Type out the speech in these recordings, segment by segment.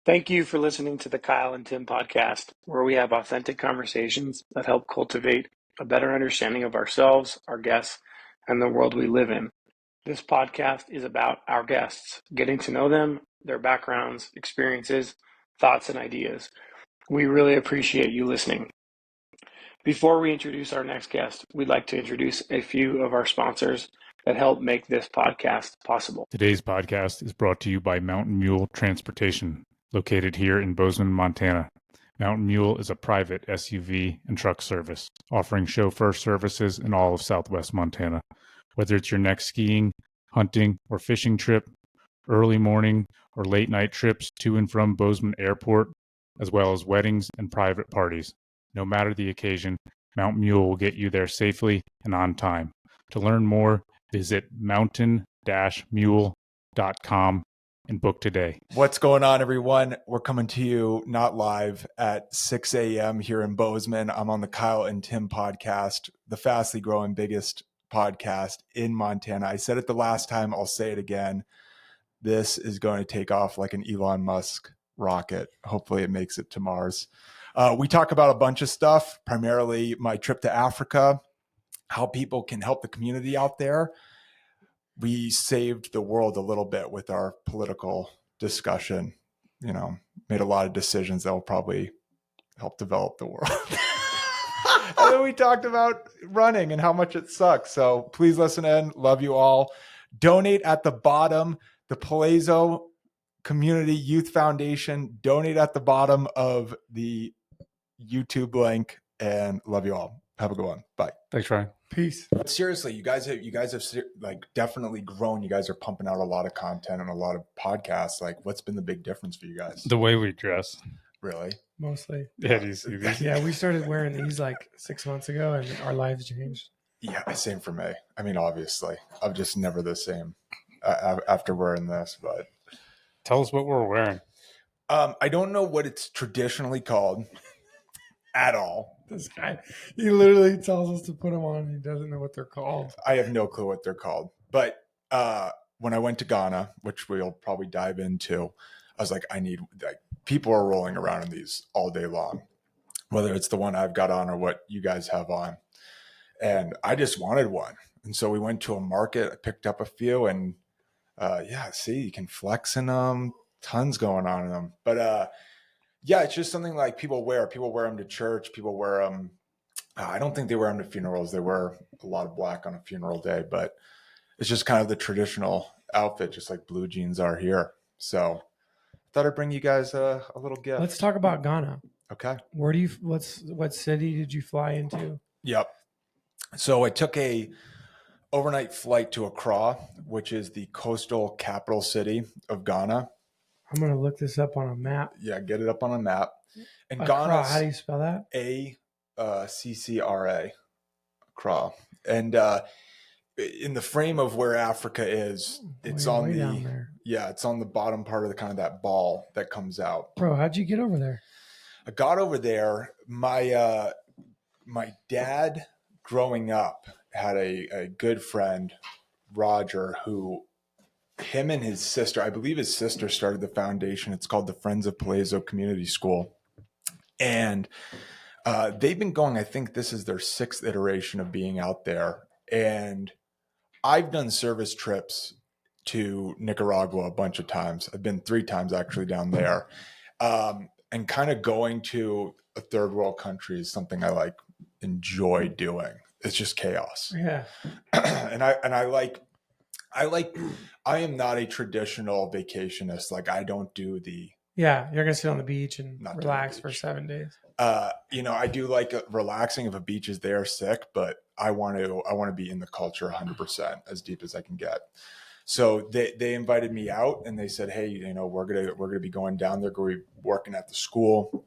Thank you for listening to the Kyle and Tim podcast, where we have authentic conversations that help cultivate a better understanding of ourselves, our guests, and the world we live in. This podcast is about our guests, getting to know them, their backgrounds, experiences, thoughts, and ideas. We really appreciate you listening. Before we introduce our next guest, we'd like to introduce a few of our sponsors that help make this podcast possible. Today's podcast is brought to you by Mountain Mule Transportation, located here in Bozeman, Montana. Mountain Mule is a private SUV and truck service, offering chauffeur services in all of Southwest Montana. Whether it's your next skiing, hunting, or fishing trip, early morning or late night trips to and from Bozeman Airport, as well as weddings and private parties. No matter the occasion, Mountain Mule will get you there safely and on time. To learn more, visit mountain-mule.com and book today. What's going on, everyone? We're coming to you not live at 6 a.m. here in Bozeman. I'm on the Kyle and Tim podcast, the fastly growing biggest podcast in Montana. I said it the last time. I'll say it again. This is going to take off like an Elon Musk rocket. Hopefully it makes it to Mars. We talk about a bunch of stuff, primarily my trip to Africa, how people can help the community out there. We saved the world a little bit with our political discussion, made a lot of decisions that will probably help develop the world. And then we talked about running and how much it sucks. So please listen in. Love you all. Donate at the bottom. The Palazzo Community Youth Foundation. Donate at the bottom of the YouTube link, and love you all. Have a good one. Bye. Thanks, Ryan. Peace. Seriously, you guys have like definitely grown. You guys are pumping out a lot of content and a lot of podcasts. Like, what's been the big difference for you guys? The way we dress. Really? Mostly. Yeah, do you see these? Yeah, we started wearing these like 6 months ago, and our lives changed. Yeah, same for me. I mean, obviously, I'm just never the same after wearing this. But Tell us what we're wearing. I don't know what it's traditionally called at all. This guy, he literally tells us to put them on, and he doesn't know what they're called. I have no clue what they're called. But when I went to Ghana, which we'll probably dive into, I was like, people are rolling around in these all day long, whether it's the one I've got on or what you guys have on. And I just wanted one. And so we went to a market, I picked up a few, and you can flex in them, tons going on in them. But it's just something like people wear. People wear them to church. People wear them. I don't think they wear them to funerals. They wear a lot of black on a funeral day, but it's just kind of the traditional outfit, just like blue jeans are here. So I thought I'd bring you guys a little gift. Let's talk about Ghana. Okay. What city did you fly into? Yep. So I took a overnight flight to Accra, which is the coastal capital city of Ghana. I'm going to look this up on a map. Yeah, get it up on a map. And Accra, Ghana, how do you spell that? ACCRA, Accra. And in the frame of where Africa is, it's way down there. Yeah, it's on the bottom part of the kind of that ball that comes out. Bro, how'd you get over there? I got over there. My dad, growing up, had a good friend, Roger, who him and his sister, I believe his sister started the foundation. It's called the Friends of Palazzo Community School. And they've been going, I think this is their 6th iteration of being out there. And I've done service trips to Nicaragua a bunch of times. I've been 3 times actually down there. And kind of going to a third world country is something I enjoy doing. It's just chaos. Yeah. And I am not a traditional vacationist. Like, I don't do the. Yeah, you're going to sit on the beach and Not relax doing the for beach. 7 days. I do like relaxing if a beach is there, sick, but I want to be in the culture 100% as deep as I can get. So they invited me out and they said, hey, we're gonna be going down there, going to be working at the school,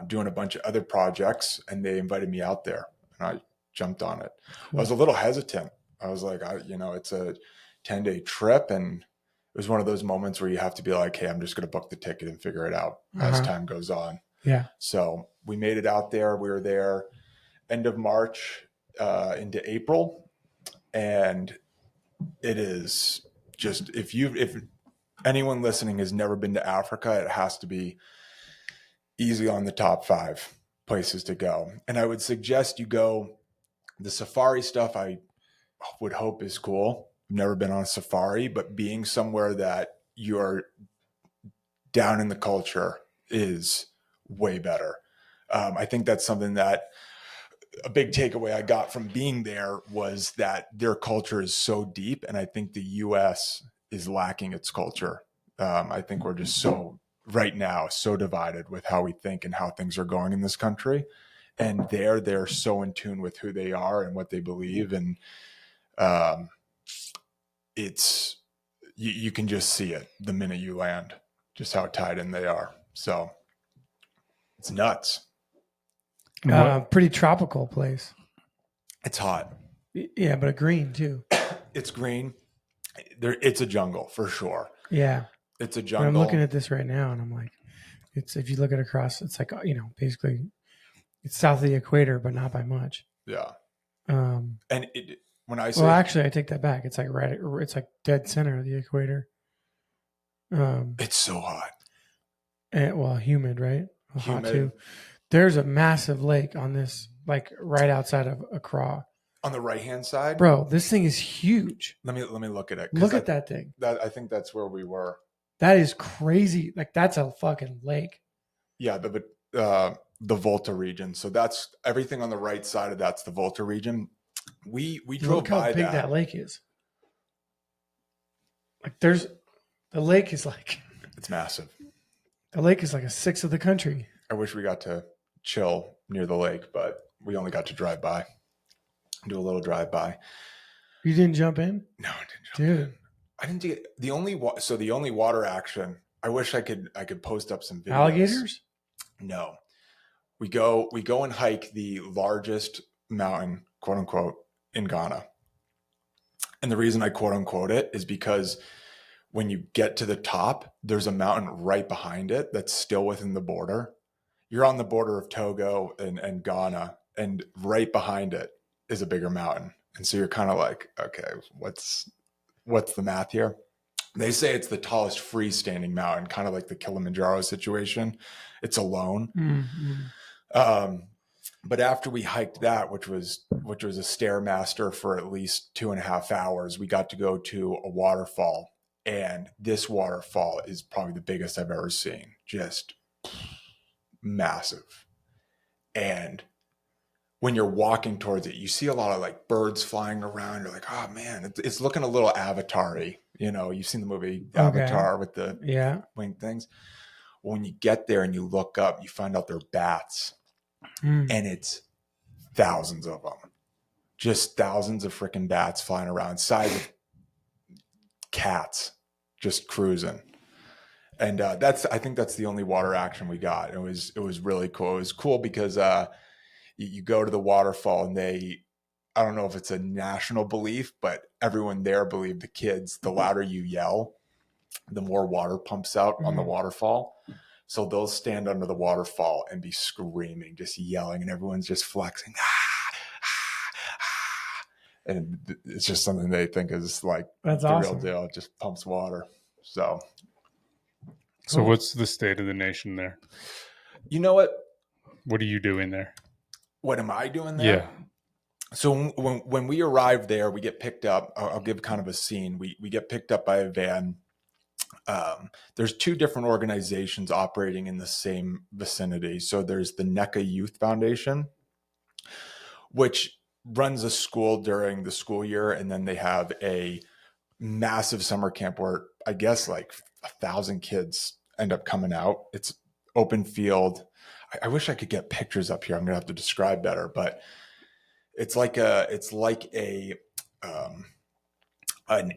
doing a bunch of other projects, and they invited me out there, and I jumped on it. I was a little hesitant. I was like, it's a 10-day trip, and it was one of those moments where you have to be like, hey, I'm just going to book the ticket and figure it out as time goes on. Yeah. So we made it out there. We were there end of March into April. And it is just, if anyone listening has never been to Africa, it has to be easily on the top 5 places to go. And I would suggest you go. The safari stuff I would hope is cool. I've never been on a safari, but being somewhere that you're down in the culture is way better. I think that's something that a big takeaway I got from being there was that their culture is so deep. And I think the US is lacking its culture. I think we're just right now, so divided with how we think and how things are going in this country. And they're so in tune with who they are and what they believe. And it's, you can just see it the minute you land, just how tied in they are. So it's nuts. Pretty tropical place. It's hot. Yeah, but green too. It's green. It's a jungle for sure. Yeah. It's a But jungle. I'm looking at this right now and I'm like, if you look at across, it's like, basically it's south of the equator, but not by much. Yeah. And when I say, well, actually I take that back. It's like it's like dead center of the equator. it's so hot. And, humid, right? Humid. Hot too. There's a massive lake on this, like right outside of Accra. On the right-hand side? Bro, this thing is huge. Let me look at it. Look at that thing. I think that's where we were. That is crazy. Like that's a fucking lake. Yeah, the Volta region. So that's everything on the right side of that's the Volta region. We drove Look how by big that lake is. Like the lake is like, it's massive. The lake is like a sixth of the country. I wish we got to chill near the lake, but we only got to drive by. Do a little drive by. You didn't jump in? No, I didn't jump in. Dude. I didn't get the only water action. I wish I could post up some videos. Alligators? No. We go and hike the largest mountain, quote unquote, in Ghana. And the reason I quote unquote it is because when you get to the top, there's a mountain right behind it that's still within the border. You're on the border of Togo and Ghana, and right behind it is a bigger mountain. And so you're kind of like, okay, what's the math here? They say it's the tallest freestanding mountain, kind of like the Kilimanjaro situation. It's alone. Mm-hmm. But after we hiked that, which was a stairmaster for at least 2.5 hours, we got to go to a waterfall. And this waterfall is probably the biggest I've ever seen. Just massive. And when you're walking towards it, you see a lot of like birds flying around. You're like, oh man, it's looking a little Avatar-y. You've seen the movie Avatar with the winged things. When you get there and you look up, you find out they're bats. And it's thousands of them. Just thousands of freaking bats flying around, size of cats, just cruising. And I think that's the only water action we got. It was really cool. It was cool because you go to the waterfall and I don't know if it's a national belief, but everyone there believed the kids, the louder you yell, the more water pumps out on the waterfall. So they'll stand under the waterfall and be screaming, just yelling, and everyone's just flexing. And it's just something they think is like that's the awesome. real deal. It just pumps water. So what's the state of the nation there? You know what? What are you doing there? What am I doing there? Yeah. So when we arrived there, we get picked up. I'll give kind of a scene. We get picked up by a van. There's 2 different organizations operating in the same vicinity. So there's the NECA Youth Foundation, which runs a school during the school year. And then they have a massive summer camp where I guess like 1,000 kids end up coming out. It's open field. I wish I could get pictures up here. I'm going to have to describe better, but it's like an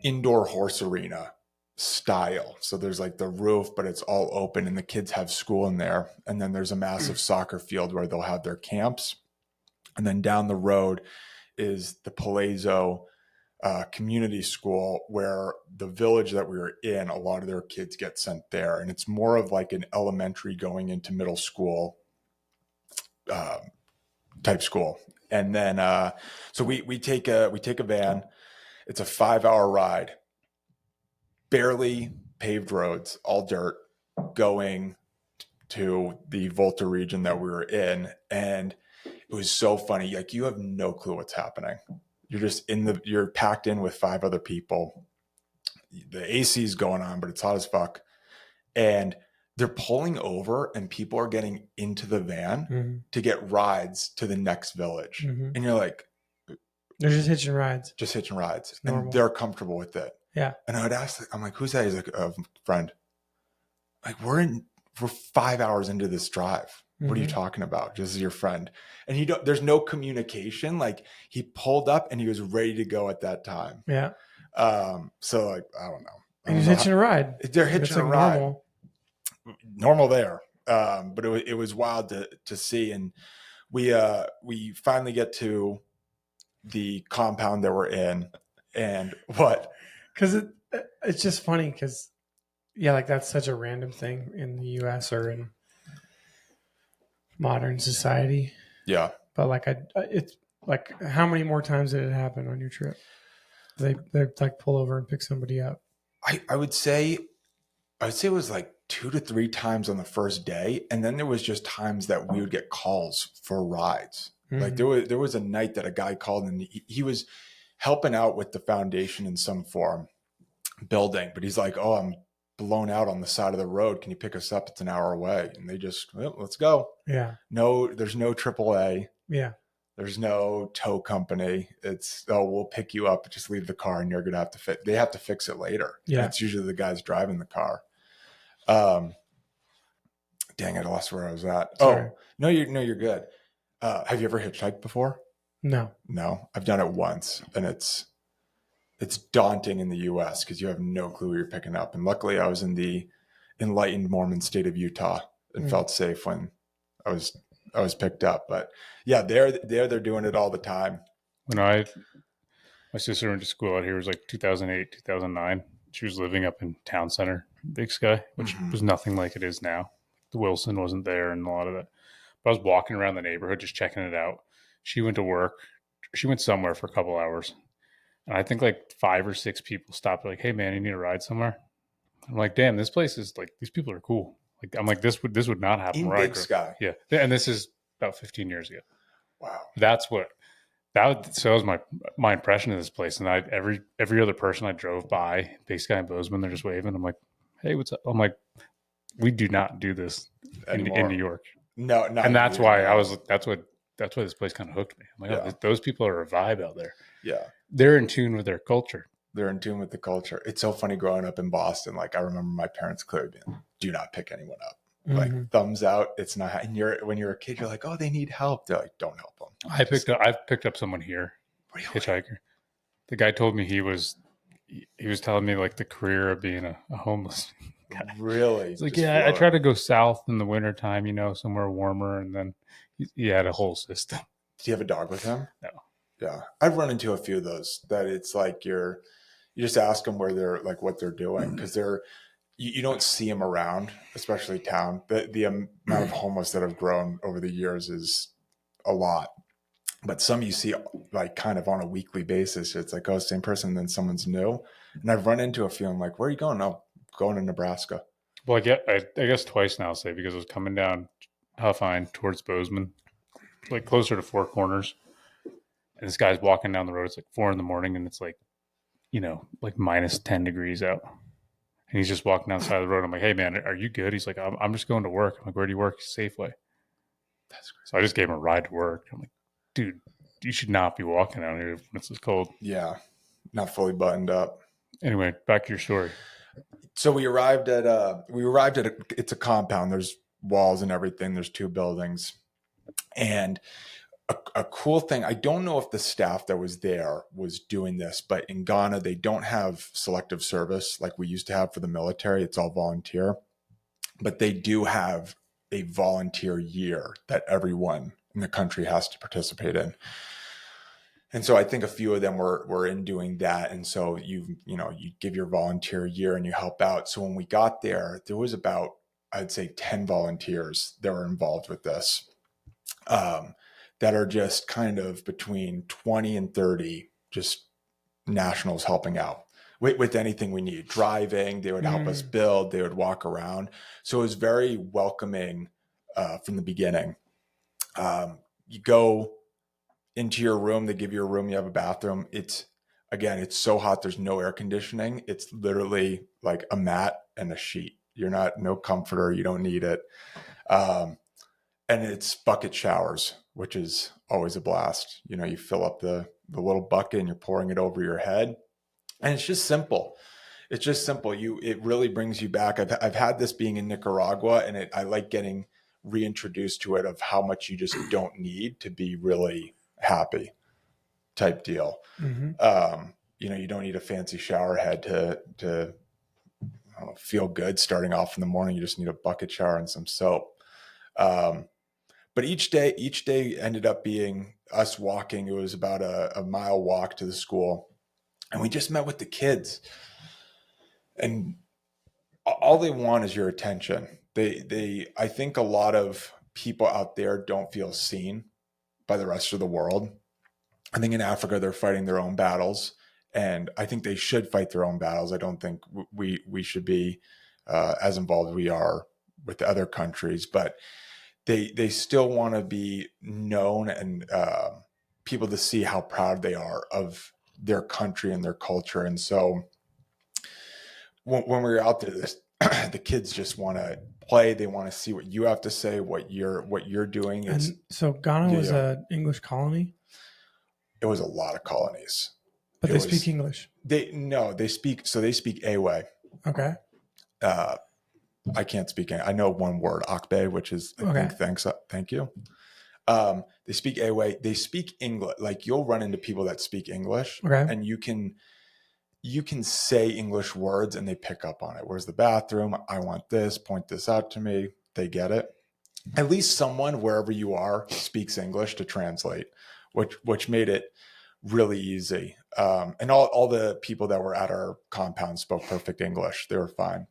indoor horse arena style. So there's like the roof, but it's all open and the kids have school in there. And then there's a massive soccer field where they'll have their camps. And then down the road is the Palazzo community school, where the village that we were in, a lot of their kids get sent there. And it's more of like an elementary going into middle school type school. And then so we take a van. It's a 5-hour ride. Barely paved roads, all dirt, going to the Volta region that we were in. And it was so funny. Like, you have no clue what's happening. You're just you're packed in with 5 other people. The AC is going on, but it's hot as fuck. And they're pulling over and people are getting into the van to get rides to the next village. And you're like, they're just hitching rides. Just hitching rides. And they're comfortable with it. Yeah. And I would ask, I'm like, who's that? He's like, a friend. Like, we're 5 hours into this drive. What are you talking about? This is your friend. And there's no communication. Like, he pulled up and he was ready to go at that time. Yeah. So, like, I don't know. And he's hitching a ride. They're hitching a ride. Normal there. But it was wild to see. And we finally get to the compound that we're in. And what? Because it's just funny because, yeah, like, that's such a random thing in the U.S. or in modern society. Yeah. But like, it's like, how many more times did it happen on your trip? They like pull over and pick somebody up. I would say it was like 2 to 3 times on the first day. And then there was just times that we would get calls for rides. Like, there was a night that a guy called and he was helping out with the foundation in some form, building, but he's like, oh, I'm blown out on the side of the road. Can you pick us up? It's an hour away. And they just, well, let's go. Yeah. No, there's no AAA. Yeah. There's no tow company. It's, oh, we'll pick you up, just leave the car and you're going to have to they have to fix it later. Yeah. And it's usually the guys driving the car. Dang it, I lost where I was at. Sorry. Oh, no, you're good. Have you ever hitchhiked before? No. I've done it once, and it's daunting in the US because you have no clue what you're picking up. And luckily I was in the enlightened Mormon state of Utah and felt safe when I was picked up. But yeah, they're doing it all the time. When my sister went to school out here, it was like 2008, 2009. She was living up in Town Center, Big Sky, which was nothing like it is now. The Wilson wasn't there and a lot of that. But I was walking around the neighborhood just checking it out. She went to work. She went somewhere for a couple hours. And I think like 5 or 6 people stopped, like, hey man, you need a ride somewhere? I'm like, damn, this place is like, these people are cool. Like, I'm like, this would not happen In where I Big grew. Sky. Yeah. And this is about 15 years ago. Wow. So that was my impression of this place. And every other person I drove by, Big Sky and Bozeman, they're just waving. I'm like, hey, what's up? I'm like, we do not do this in New York. No, not. And that's why that's why this place kind of hooked me. I'm like, oh, those people are a vibe out there. Yeah. They're in tune with their culture. They're in tune with the culture. It's so funny growing up in Boston. Like, I remember my parents clearly being, do not pick anyone up. Like, thumbs out. It's not. And when you're a kid, you're like, oh, they need help. They're like, don't help them. I've picked up someone here, really? Hitchhiker. The guy told me he was telling me like the career of being a homeless guy. Really? He's like, yeah, I try to go south in the wintertime, somewhere warmer. And then he had a whole system. Do you have a dog with him? No. Yeah. I've run into a few of those that it's like you just ask them where they're like, what they're doing. Because you don't see them around, especially town. The amount of homeless that have grown over the years is a lot. But some you see like kind of on a weekly basis. It's like, oh, same person, and then someone's new. And I've run into a few. I'm like, where are you going? Oh, going to Nebraska. Well, I guess twice now, say, because I was coming down Huffine towards Bozeman, like closer to Four Corners. And this guy's walking down the road. It's like 4 a.m. and it's like, like minus 10 degrees out. And he's just walking down the side of the road. I'm like, hey man, are you good? He's like, I'm just going to work. I'm like, where do you work? Safeway. That's great. So I just gave him a ride to work. I'm like, dude, you should not be walking out here when it's this cold. Yeah. Not fully buttoned up. Anyway, back to your story. So we arrived at it's a compound. There's walls and everything. There's 2 buildings. And a cool thing, I don't know if the staff that was there was doing this, but in Ghana, they don't have selective service like we used to have for the military. It's all volunteer. But they do have a volunteer year that everyone in the country has to participate in. And so I think a few of them were in doing that. And so you give your volunteer year and you help out. So when we got there was about, I'd say 10 volunteers that were involved with this. That are just kind of between 20 and 30, just nationals helping out. with anything we need. Driving, they would help us build, they would walk around. So it was very welcoming from the beginning. You go into your room, they give you a room, you have a bathroom. It's so hot, there's no air conditioning. It's literally like a mat and a sheet. No comforter, you don't need it. And it's bucket showers, which is always a blast. You fill up the little bucket and you're pouring it over your head. And it's just simple. It really brings you back. I've had this being in Nicaragua, and I like getting reintroduced to it, of how much you just don't need to be really happy type deal. You don't need a fancy shower head to feel good starting off in the morning. You just need a bucket shower and some soap. But each day ended up being us walking. It was about a mile walk to the school, and we just met with the kids, and all they want is your attention. I think a lot of people out there don't feel seen by the rest of the world. I think in Africa, they're fighting their own battles, and I think they should fight their own battles. I don't think we should be as involved as we are with the other countries, but they still want to be known, and people to see how proud they are of their country and their culture. And so when we were out there, the kids just want to play. They want to see what you have to say, what you're doing. And so Ghana was an English colony? It was a lot of colonies. But they speak English? They speak Ewe. Okay. I can't speak. I know one word, Akbe, which is I think thanks. Thank you. They speak Ewe. They speak English. Like, you'll run into people that speak English, and you can say English words and they pick up on it. Where's the bathroom? I want this. Point this out to me. They get it. At least someone, wherever you are, speaks English to translate, which made it really easy. And all the people that were at our compound spoke perfect English. They were fine.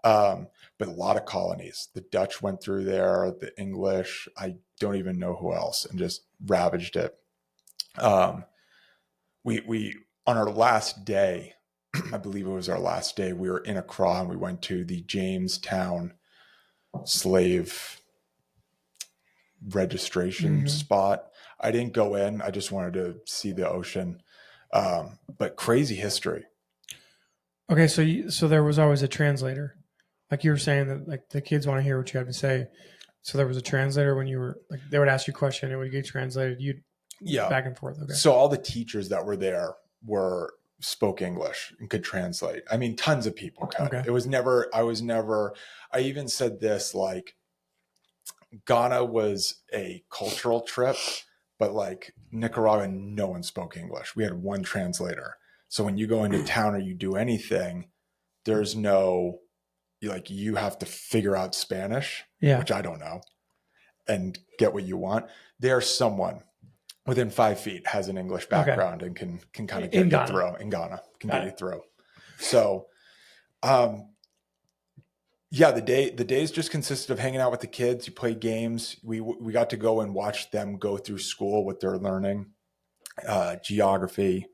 But a lot of colonies. The Dutch went through there, the English, I don't even know who else, and just ravaged it. We on our last day, I believe it was our last day, we were in Accra, and we went to the Jamestown slave registration spot. I didn't go in. I just wanted to see the ocean. But crazy history. Okay, so there was always a translator. Like you were saying that, like, the kids want to hear what you have to say. So there was a translator when you were, like, they would ask you a question, and it would get translated. You'd back and forth. Okay. So all the teachers that were there spoke English and could translate. I mean, tons of people could. Okay. I even said this, like, Ghana was a cultural trip, but like Nicaragua, no one spoke English. We had one translator. So when you go into town or you do anything, there's no, like, you have to figure out Spanish, which I don't know, and get what you want. There's someone within 5 feet has an English background and can kind of get you through in Ghana, get you through. So, the days just consisted of hanging out with the kids. You play games. We got to go and watch them go through school, what they're learning, geography,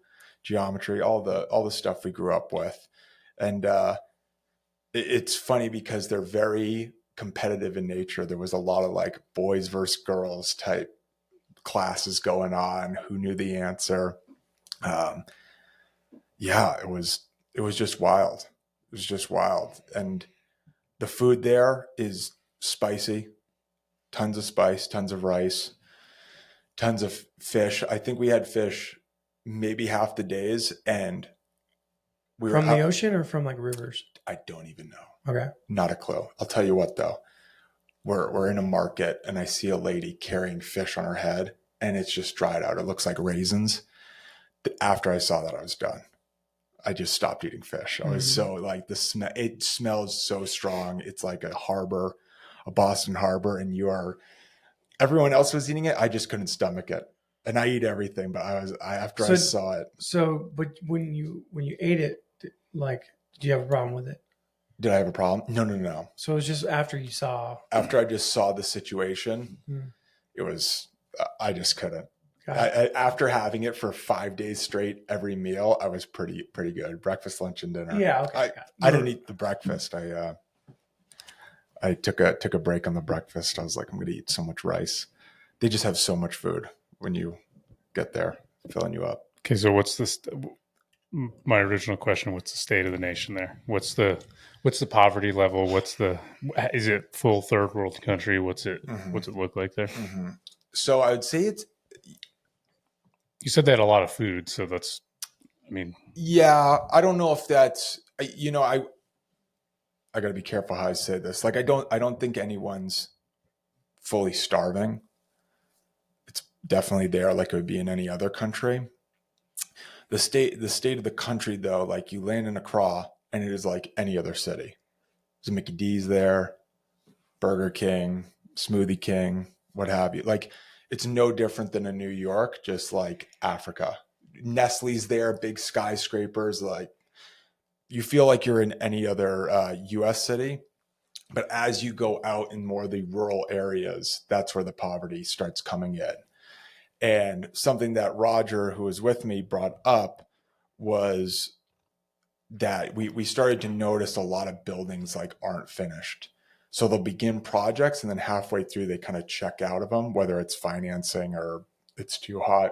geometry, all the stuff we grew up with. And, it's funny because they're very competitive in nature. There was a lot of like boys versus girls type classes going on. Who knew the answer? It was just wild. It was just wild. And the food there is spicy, tons of spice, tons of rice, tons of fish. I think we had fish maybe half the days, and we were from the ocean or from like rivers? I don't even know. Okay. Not a clue. I'll tell you what though. We're in a market, and I see a lady carrying fish on her head, and it's just dried out. It looks like raisins. After I saw that, I was done. I just stopped eating fish. I was so like it smells so strong. It's like a harbor, a Boston harbor, and everyone else was eating it. I just couldn't stomach it. And I eat everything, but I saw it. So, but when you ate it, like, did you have a problem with it? Did I have a problem? No. So it was just after you saw. After I just saw the situation, it was, I just couldn't. After having it for 5 days straight, every meal, I was pretty good. Breakfast, lunch, and dinner. Yeah. Okay. I didn't eat the breakfast. I took a break on the breakfast. I was like, I'm going to eat so much rice. They just have so much food when you get there, filling you up. Okay, so what's this? My original question: what's the state of the nation there? What's the poverty level? Is it full third world country? What's it look like there? Mm-hmm. So I would say it's. You said they had a lot of food, so that's. I mean, yeah, I don't know if that's. I got to be careful how I say this. Like, I don't think anyone's fully starving. It's definitely there, like it would be in any other country. The state of the country, though, like you land in Accra and it is like any other city. There's a Mickey D's there, Burger King, Smoothie King, what have you. Like, it's no different than in New York, just like Africa. Nestle's there, big skyscrapers. Like, you feel like you're in any other U.S. city. But as you go out in more of the rural areas, that's where the poverty starts coming in. And something that Roger, who was with me, brought up was that we started to notice a lot of buildings like aren't finished. So they'll begin projects and then halfway through they kind of check out of them, whether it's financing or it's too hot.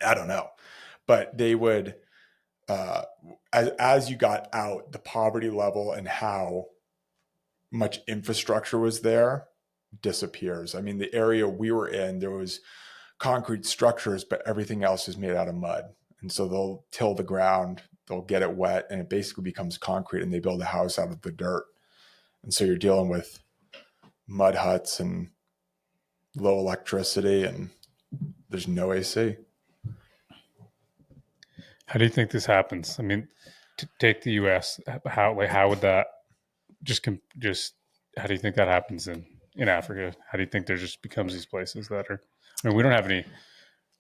I don't know. But they would, as you got out, the poverty level and how much infrastructure was there disappears. I mean, the area we were in, there was concrete structures, but everything else is made out of mud. And so they'll till the ground, they'll get it wet, and it basically becomes concrete, and they build a house out of the dirt. And so you're dealing with mud huts and low electricity, and there's no AC. how do you think this happens? I mean, to take the U.S., how would that just how do you think that happens in Africa? How do you think there just becomes these places that are? I mean, we don't have any.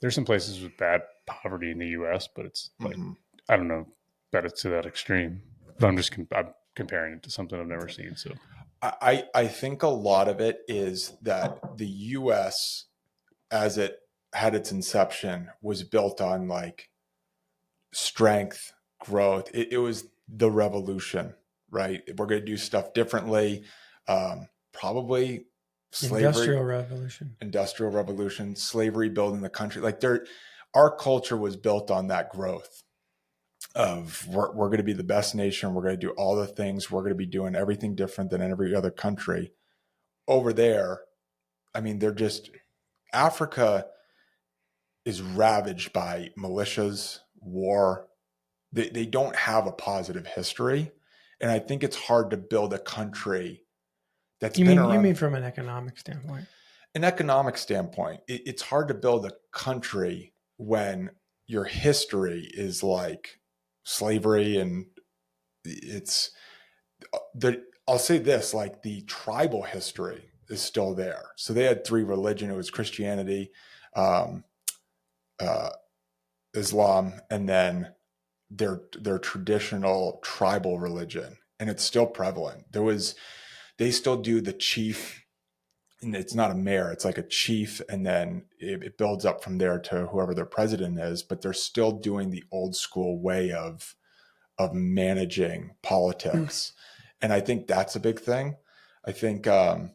There's some places with bad poverty in the U.S., but it's like I don't know that it's to that extreme. But I'm comparing it to something I've never seen. So I think a lot of it is that the U.S., as it had its inception, was built on like strength, growth. It was the revolution, right? We're going to do stuff differently. Probably slavery, industrial revolution, slavery building the country. Like our culture was built on that growth of we're going to be the best nation. We're going to do all the things. We're going to be doing everything different than every other country over there. I mean, Africa is ravaged by militias, war. They don't have a positive history. And I think it's hard to build a country that's been around. You mean from an economic standpoint? An economic standpoint. It's hard to build a country when your history is like slavery, and I'll say this, like the tribal history is still there. So they had 3 religions. It was Christianity, Islam, and then their traditional tribal religion, and it's still prevalent. They still do the chief, and it's not a mayor, it's like a chief, and then it builds up from there to whoever their president is, but they're still doing the old school way of managing politics. And I think that's a big thing. I think I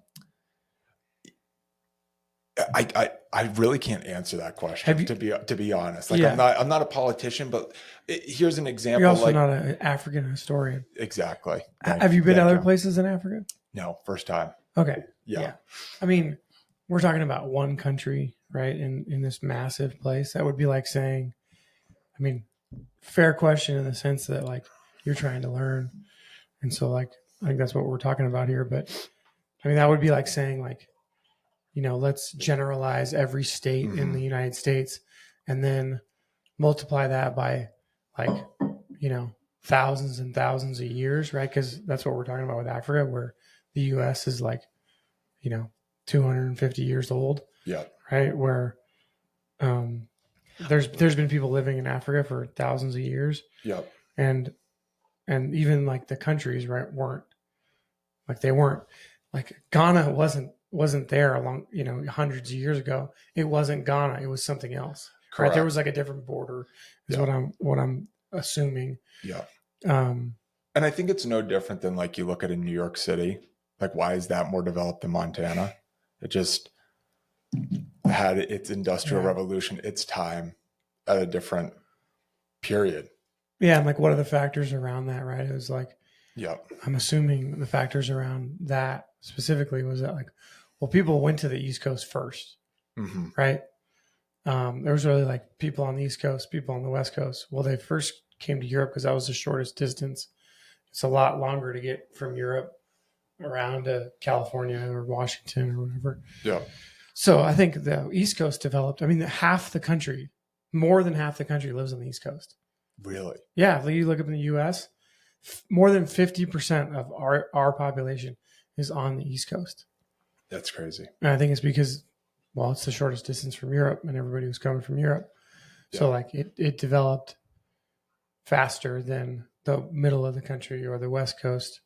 really can't answer that question to be honest. Like, yeah. I'm not a politician, but here's an example. You're also not an African historian. Exactly. Have you been to other places in Africa? No, first time. Okay. Yeah. I mean, we're talking about one country, right? In this massive place. That would be like saying, I mean, fair question in the sense that like you're trying to learn. And so like, I think that's what we're talking about here. But I mean, that would be like saying like, let's generalize every state in the United States and then multiply that by like, thousands and thousands of years, right? Because that's what we're talking about with Africa, where the U.S. is like, 250 years old. Yeah. Right. Where there's been people living in Africa for thousands of years. Yeah. And even like the countries, right, weren't like Ghana wasn't wasn't there along, hundreds of years ago. It wasn't Ghana. It was something else. Correct. Right? There was like a different border is what I'm assuming. Yeah. Um, and I think it's no different than like you look at in New York City. Like, why is that more developed than Montana? It just had its industrial revolution, its time at a different period. Yeah. And like, what are the factors around that? Right. It was like, Yeah. I'm assuming the factors around that specifically was that like, well, people went to the East Coast first, right? There was really like people on the East Coast, people on the West Coast. Well, they first came to Europe because that was the shortest distance. It's a lot longer to get from Europe around to California or Washington or whatever. Yeah. So I think the East Coast developed. I mean, half the country, more than half the country lives on the East Coast. Really? Yeah. If you look up in the U.S., more than 50% of our population is on the East Coast. That's crazy. And I think it's because, well, it's the shortest distance from Europe and everybody was coming from Europe. Yeah. So like it developed faster than the middle of the country or the West Coast.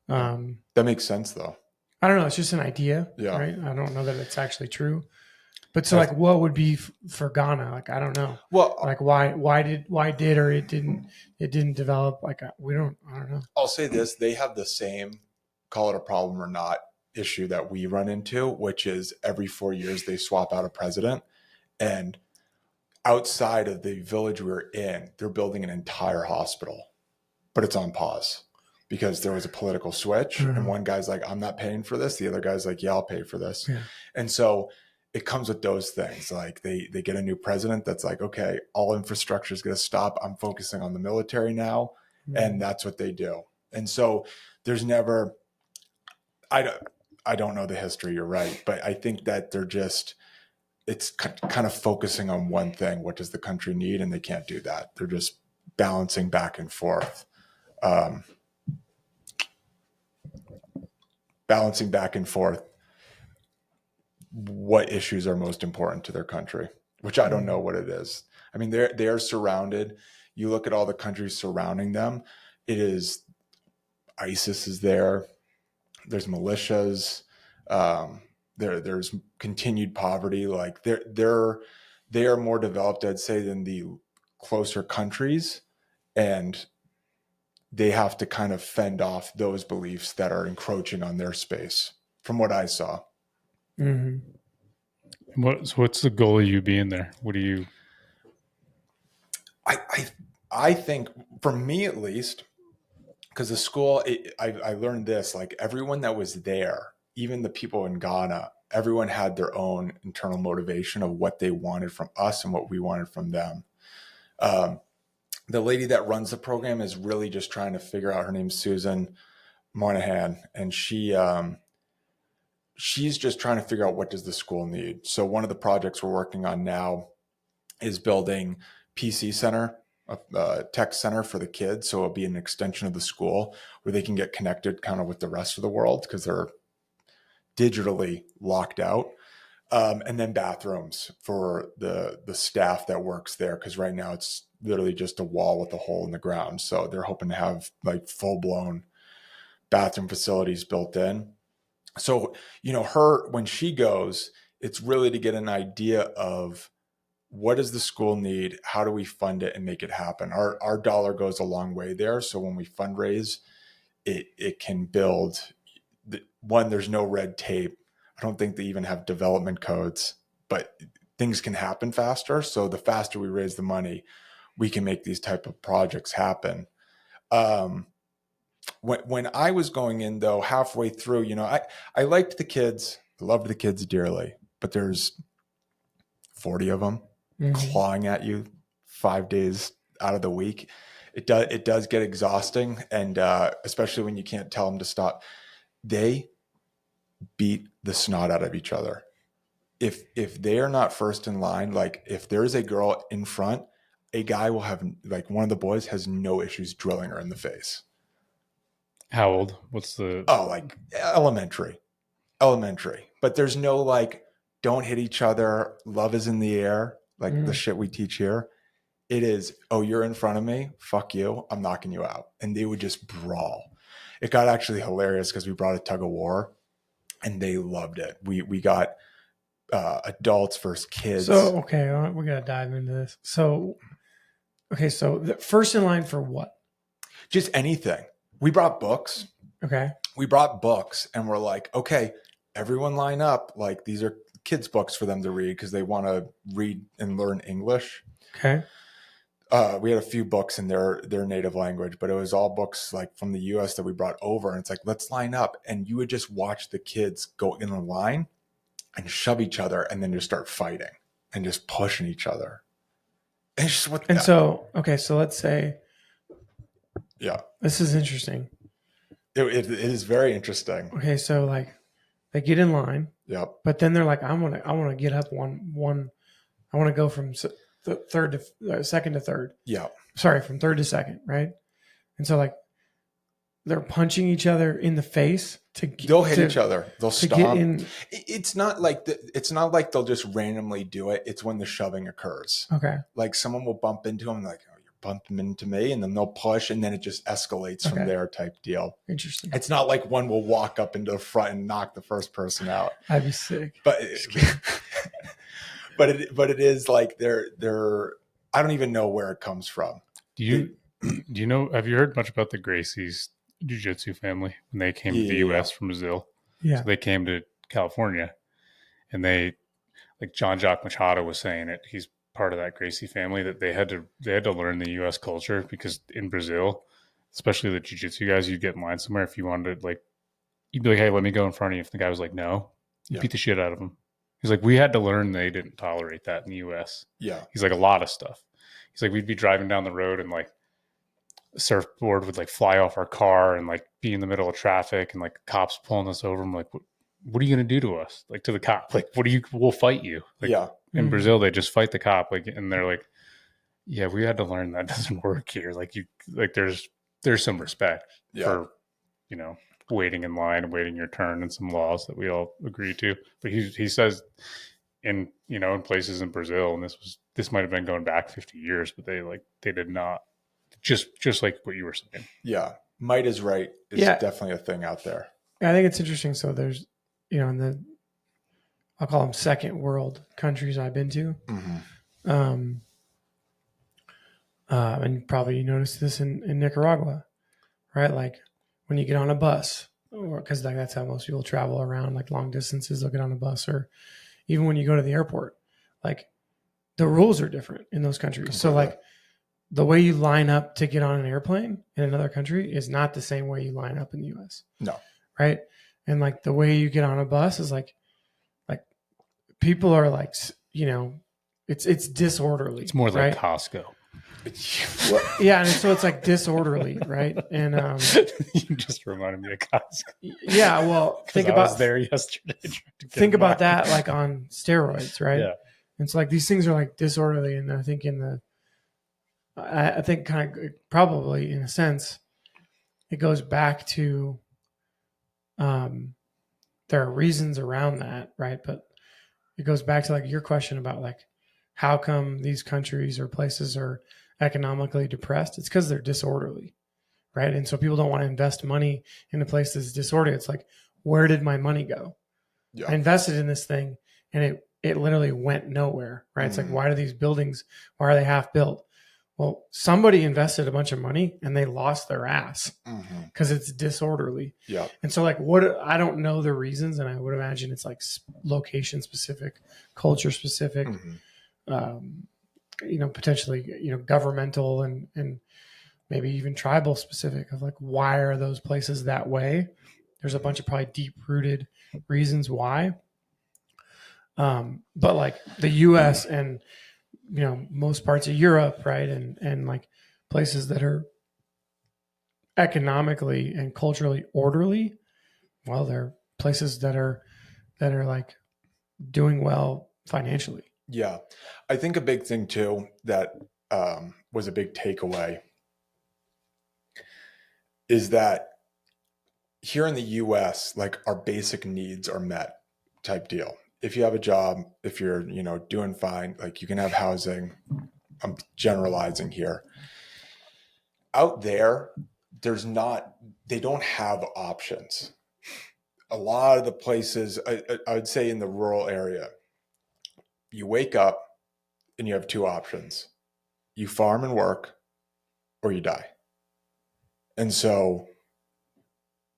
That makes sense though. I don't know. It's just an idea. Yeah. Right. I don't know that it's actually true. But so like what would be for Ghana? Like, I don't know. Well, like why did, or it didn't develop? Like I don't know. I'll say this. They have the same, call it a problem or not, issue that we run into, which is every 4 years they swap out a president, and outside of the village we're in, they're building an entire hospital, but it's on pause because there was a political switch and one guy's like, I'm not paying for this. The other guy's like, yeah, I'll pay for this. Yeah. And so it comes with those things. Like they get a new president that's like, okay, all infrastructure is going to stop. I'm focusing on the military now. And that's what they do. And so there's never, I don't know the history, you're right, but I think that it's kind of focusing on one thing. What does the country need? And they can't do that. They're just balancing back and forth. What issues are most important to their country, which I don't know what it is. I mean, they're surrounded. You look at all the countries surrounding them. It is ISIS is there. There's militias. There's continued poverty. Like they are more developed, I'd say, than the closer countries, and they have to kind of fend off those beliefs that are encroaching on their space, from what I saw. Mm-hmm. What's the goal of you being there? What do you? I think, for me at least, because the school, I learned this, like everyone that was there, even the people in Ghana, everyone had their own internal motivation of what they wanted from us and what we wanted from them. The lady that runs the program is really just trying to figure out, her name's Susan Moynihan, and she's just trying to figure out what does the school need. So one of the projects we're working on now is building PC center, a tech center for the kids. So it'll be an extension of the school where they can get connected kind of with the rest of the world because they're digitally locked out. And then bathrooms for the staff that works there, because right now it's literally just a wall with a hole in the ground. So they're hoping to have like full-blown bathroom facilities built in. So, when she goes, it's really to get an idea of what does the school need? How do we fund it and make it happen? Our dollar goes a long way there. So when we fundraise, it can build. One, there's no red tape. I don't think they even have development codes, but things can happen faster. So the faster we raise the money, we can make these type of projects happen. When I was going in, though, halfway through, I liked the kids. I loved the kids dearly, but there's 40 of them clawing at you 5 days out of the week. It does get exhausting, and especially when you can't tell them to stop. They beat the snot out of each other. If they are not first in line, like if there's a girl in front, a guy will have, like, one of the boys has no issues drilling her in the face. How old? What's the? Oh, like elementary. But there's no like, don't hit each other. Love is in the air. Like the shit we teach here. It is, oh, you're in front of me. Fuck you. I'm knocking you out. And they would just brawl. It got actually hilarious because we brought a tug of war. and they loved it. We got adults versus kids. So, okay, we're going to dive into this. So, okay, so the first in line for what? Just anything. We brought books. Okay. We brought books and we're like, okay, everyone line up. Like these are kids' books for them to read because they want to read and learn English. Okay. We had a few books in their native language, but it was all books like from the US that we brought over. And it's like, let's line up. And you would just watch the kids go in a line and shove each other and then just start fighting and just pushing each other. And it's just so, okay, so let's say, yeah, this is interesting. It is very interesting. Okay, so like they get in line. Yep. But then they're like, I want to get up one. I want to go from third to second to third. Yeah. Sorry, from third to second, right? And so like they're punching each other in the face they'll hit each other. They'll stomp. It's not like they'll just randomly do it. It's when the shoving occurs. Okay. Like someone will bump into them, like, oh, you're bumping into me, and then they'll push, and then it just escalates from there, type deal. Interesting. It's not like one will walk up into the front and knock the first person out. I'd be sick. But it is like they're. I don't even know where it comes from. Do you know? Have you heard much about the Gracie's jiu-jitsu family when they came to the U.S. from Brazil? Yeah. So they came to California, and they, like John Jacques Machado was saying it. He's part of that Gracie family that they had to learn the U.S. culture because in Brazil, especially the jiu-jitsu guys, you'd get in line somewhere if you wanted to, like, you'd be like, hey, let me go in front of you. If the guy was like, no, you beat the shit out of him. He's like, we had to learn they didn't tolerate that in the U.S. Yeah. He's like, a lot of stuff. He's like, we'd be driving down the road and like a surfboard would like fly off our car and like be in the middle of traffic and like cops pulling us over. I'm like, what are you going to do to us? Like to the cop, like, we'll fight you. Like, in Brazil, they just fight the cop. Like, and they're like, yeah, we had to learn that doesn't work here. Like there's some respect for, waiting in line and waiting your turn and some laws that we all agree to. But he says in places in Brazil, and this might've been going back 50 years, but they did not, just like what you were saying. Yeah. Might is right. Is definitely a thing out there. I think it's interesting. So there's, in I'll call them second world countries I've been to. Mm-hmm. And probably you noticed this in Nicaragua, right? Like when you get on a bus, or because like that's how most people travel around, like long distances, they'll get on a bus, or even when you go to the airport, like the rules are different in those countries. Completely. So like the way you line up to get on an airplane in another country is not the same way you line up in the US. No. Right. And like the way you get on a bus is like people are like, it's disorderly. It's more like Costco. Well, yeah, and so it's like disorderly, right? And you just reminded me of Costco. Yeah, well, I was there yesterday. Think about that, like on steroids, right? Yeah. And so like these things are like disorderly, and I think I think kind of probably in a sense, it goes back to, there are reasons around that, right? But it goes back to like your question about like how come these countries or places are economically depressed? It's because they're disorderly, right? And so people don't want to invest money in a place that's disorderly. It's like, where did my money go? Yeah. I invested in this thing and it literally went nowhere, right? Mm-hmm. It's like, why are these buildings, why are they half built? Well, somebody invested a bunch of money and they lost their ass because it's disorderly. Yeah. And so like I don't know the reasons, and I would imagine it's like location specific, culture specific, potentially, governmental and maybe even tribal specific of like, why are those places that way? There's a bunch of probably deep rooted reasons why. But like the US and, most parts of Europe, right. And like places that are economically and culturally orderly, well, they're places that are like doing well financially. Yeah. I think a big thing too, that was a big takeaway is that here in the US, like our basic needs are met type deal. If you have a job, if you're, doing fine, like you can have housing. I'm generalizing here. Out there, they don't have options a lot of the places, I would say in the rural area, you wake up and you have two options. You farm and work, or you die. And so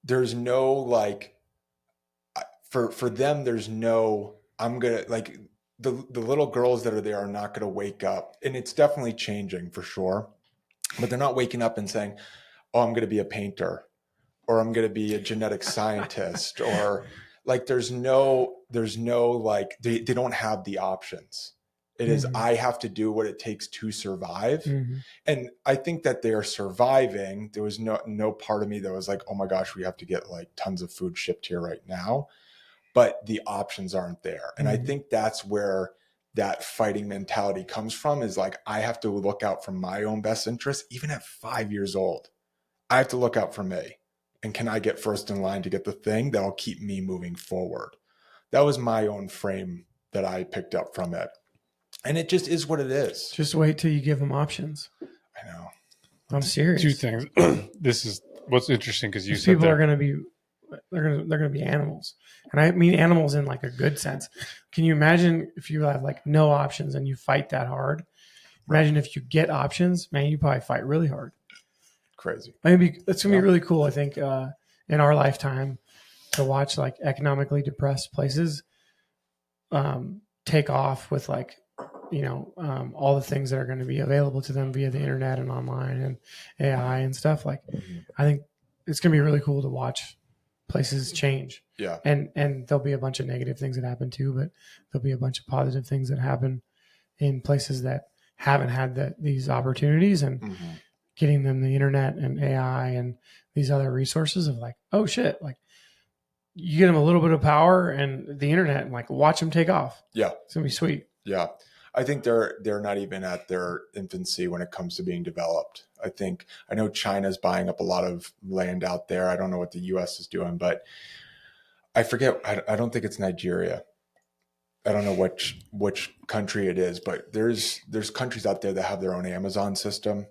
there's no like, for them, there's no, I'm going to like, the little girls that are there are not going to wake up. And it's definitely changing for sure. But they're not waking up and saying, oh, I'm going to be a painter, or I'm going to be a genetic scientist, or like, there's no like, they don't have the options. It is, I have to do what it takes to survive. And I think that they are surviving. There was no part of me that was like, oh my gosh, we have to get like tons of food shipped here right now. But the options aren't there. And I think that's where that fighting mentality comes from, is like, I have to look out for my own best interests. Even at 5 years old, I have to look out for me. And can I get first in line to get the thing that'll keep me moving forward? That was my own frame that I picked up from it. And it just is what it is. Just wait till you give them options. I know. I'm serious. Two things. This is what's interesting, because you said people are going to be, they're going to be animals. And I mean animals in like a good sense. Can you imagine if you have like no options and you fight that hard? Imagine if you get options, man, you probably fight really hard. Crazy. Maybe it's going to be really cool, I think, in our lifetime, to watch like economically depressed places take off with like, all the things that are going to be available to them via the internet and online and AI and stuff. Like, I think it's going to be really cool to watch places change. Yeah. And there'll be a bunch of negative things that happen too, but there'll be a bunch of positive things that happen in places that haven't had these opportunities, and getting them the internet and AI and these other resources of like, oh shit, like you get them a little bit of power and the internet and like watch them take off. Yeah. It's going to be sweet. Yeah. I think they're not even at their infancy when it comes to being developed. I know China's buying up a lot of land out there. I don't know what the US is doing, but I forget. I don't think it's Nigeria. I don't know which country it is, but there's countries out there that have their own Amazon system.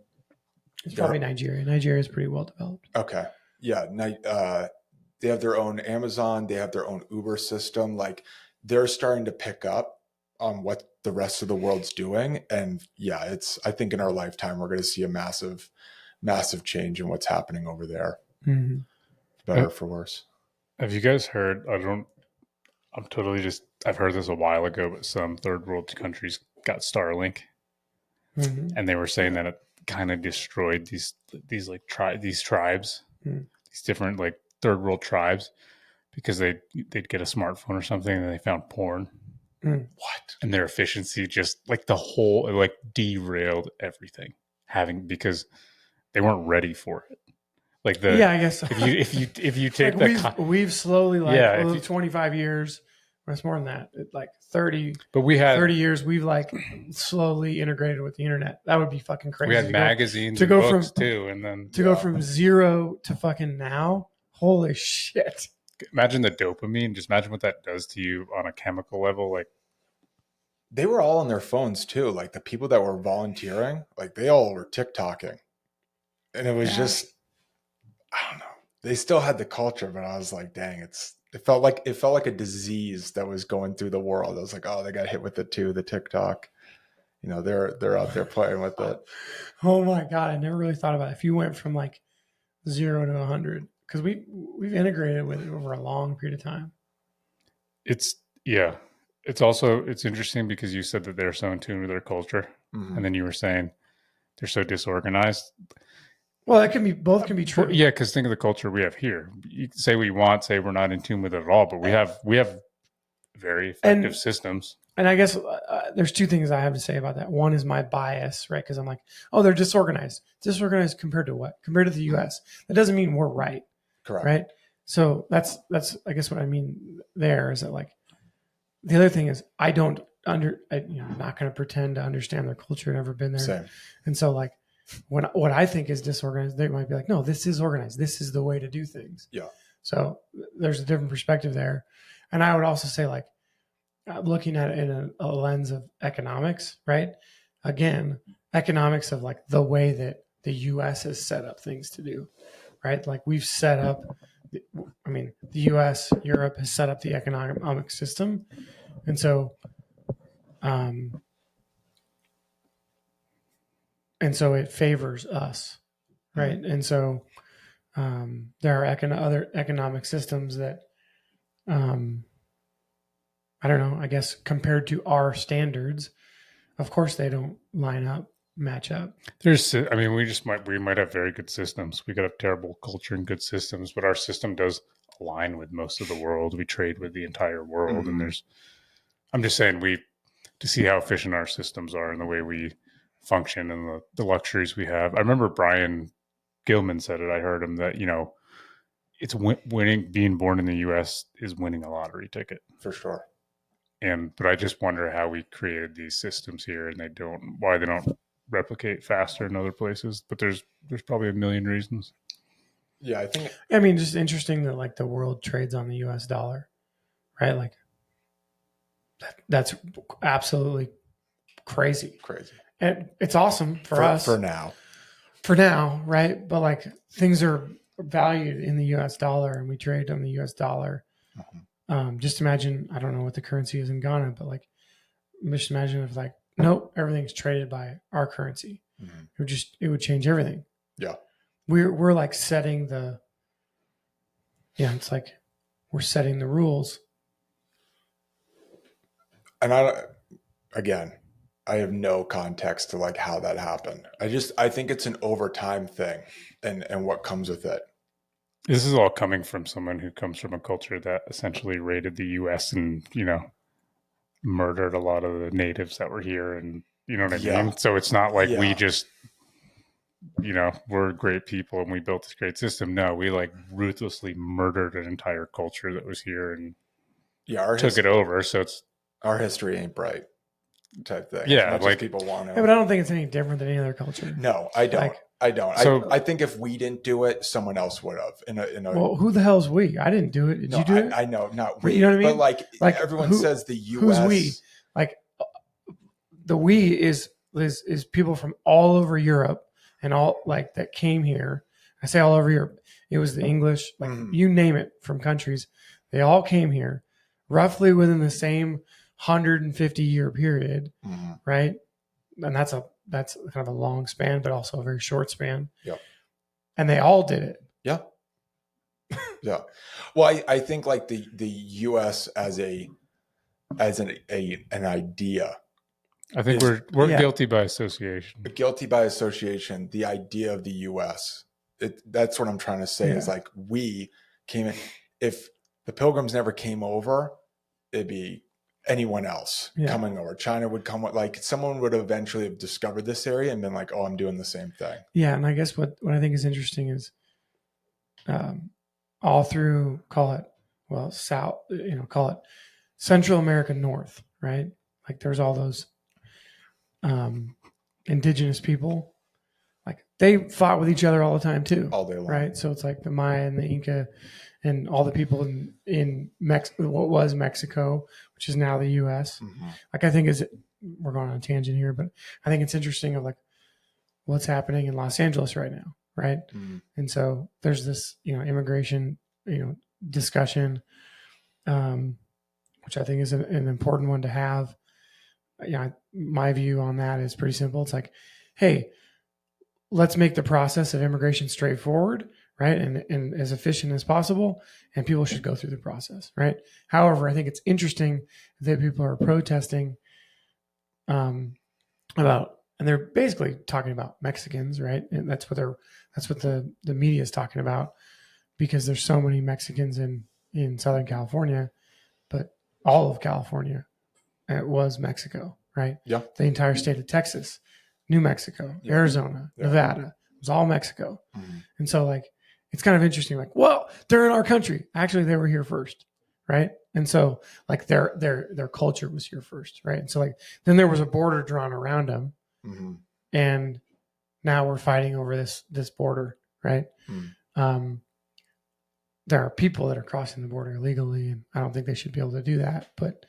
It's probably Nigeria. Nigeria is pretty well developed. Okay. Yeah. They have their own Amazon. They have their own Uber system. Like, they're starting to pick up on what the rest of the world's doing. And yeah, I think in our lifetime, we're going to see a massive, massive change in what's happening over there. Better for worse. Have you guys heard, I've heard this a while ago, but some third world countries got Starlink, and they were saying that it kind of destroyed these tribes, these different like third world tribes, because they'd get a smartphone or something and they found porn. What? And their efficiency just like derailed everything, because they weren't ready for it. Like I guess so. if you take like we've slowly 25 years, or it's more than that, like 30. But we had 30 years. We've like slowly integrated with the internet. That would be fucking crazy. We had magazines and books too, and then go from zero to fucking now. Holy shit! Imagine the dopamine. Just imagine what that does to you on a chemical level. Like, they were all on their phones too. Like, the people that were volunteering, like, they all were TikToking, and it was just, I don't know. They still had the culture, but I was like, dang, it felt like a disease that was going through the world. I was like, oh, they got hit with it too. The TikTok, they're out there playing with it. Oh my God. I never really thought about it. If you went from like 0 to 100, because we've integrated with it over a long period of time. It's interesting because you said that they're so in tune with their culture, and then you were saying they're so disorganized. Well, both can be true. Yeah, because think of the culture we have here. You can say what you want, say we're not in tune with it at all, but we have very effective systems. And I guess there's two things I have to say about that. One is my bias, right? Because I'm like, oh, they're disorganized. Disorganized compared to what? Compared to the U.S. That doesn't mean we're right. Correct. Right? So that's I guess what I mean there is that, like, the other thing is I'm not going to pretend to understand their culture. I've never been there. Same. And so, like, what I think is disorganized, they might be like, no, this is organized. This is the way to do things. Yeah. So there's a different perspective there. And I would also say, like, looking at it in a lens of economics, right? Again, economics of like the way that the U.S. has set up things to do, right? Like, we've set up the U.S., Europe has set up the economic system, and so it favors us, right? Mm-hmm. And so there are other economic systems that, I don't know, I guess compared to our standards, of course they don't match up. We might have very good systems. We could have terrible culture and good systems, but our system does align with most of the world. We trade with the entire world. Mm-hmm. And I'm just saying to see how efficient our systems are and the way we function and the luxuries we have. I remember Brian Gilman said it. I heard him that, it's winning, being born in the U.S. is winning a lottery ticket. For sure. But I just wonder how we created these systems here and why they don't replicate faster in other places. But there's probably a million reasons. Yeah, just interesting that like the world trades on the U.S. dollar, right? Like that's absolutely crazy. And it's awesome for us. For now. Right? But like things are valued in the U.S. dollar and we trade on the U.S. dollar. Mm-hmm. Just imagine, I don't know what the currency is in Ghana, but like, just imagine if like, nope, everything's traded by our currency. Mm-hmm. It would change everything. Yeah. We're like setting it's like we're setting the rules. And I have no context to like how that happened. I think it's an overtime thing and what comes with it. This is all coming from someone who comes from a culture that essentially raided the U.S. and, murdered a lot of the natives that were here. And you know what I mean? So it's not like we just, we're great people and we built this great system. No, we like ruthlessly murdered an entire culture that was here and took it over. So it's our history ain't bright type thing. Yeah. Like people want to. Yeah, but I don't think it's any different than any other culture. No, I don't. I don't. So, I think if we didn't do it, someone else would have. Well, who the hell's we? I didn't do it. Did you do it? I know, not we. You know what I mean? But like everyone says the U.S. Who's we? Like the we is people from all over Europe and all like that came here. I say all over Europe. It was the English, like you name it, from countries. They all came here roughly within the same 150-year period, right? And that's kind of a long span, but also a very short span. Yep. And they all did it. Yeah. Yeah. Well, I think like the U.S. as an idea. I think we're guilty by association. Guilty by association. The idea of the U.S. That's what I'm trying to say is like we came in. If the Pilgrims never came over, it'd be anyone else coming over. China would come, like someone would eventually have discovered this area and been like, oh, I'm doing the same thing. Yeah. And I guess what I think is interesting is all through, call it Central America North, right? Like there's all those indigenous people, like they fought with each other all the time too. All day long. Right. So it's like the Maya and the Inca and all the people in Mexico, what was Mexico, which is now the U.S. Mm-hmm. Like I think we're going on a tangent here, but I think it's interesting of like what's happening in Los Angeles right now, right? Mm-hmm. And so there's this, immigration, discussion, which I think is an important one to have. My view on that is pretty simple. It's like, hey, let's make the process of immigration straightforward, right? And as efficient as possible. And people should go through the process, right? However, I think it's interesting that people are protesting about, and they're basically talking about Mexicans, right? And that's what the media is talking about, because there's so many Mexicans in Southern California, but all of California, it was Mexico, right? Yeah. The entire state of Texas, New Mexico, Arizona, Nevada, it was all Mexico. Mm-hmm. And so like, it's kind of interesting, like, well, they're in our country. Actually, they were here first, right? And so like their culture was here first, right? And so like, then there was a border drawn around them. Mm-hmm. And now we're fighting over this border, right? Mm-hmm. There are people that are crossing the border illegally, and I don't think they should be able to do that. But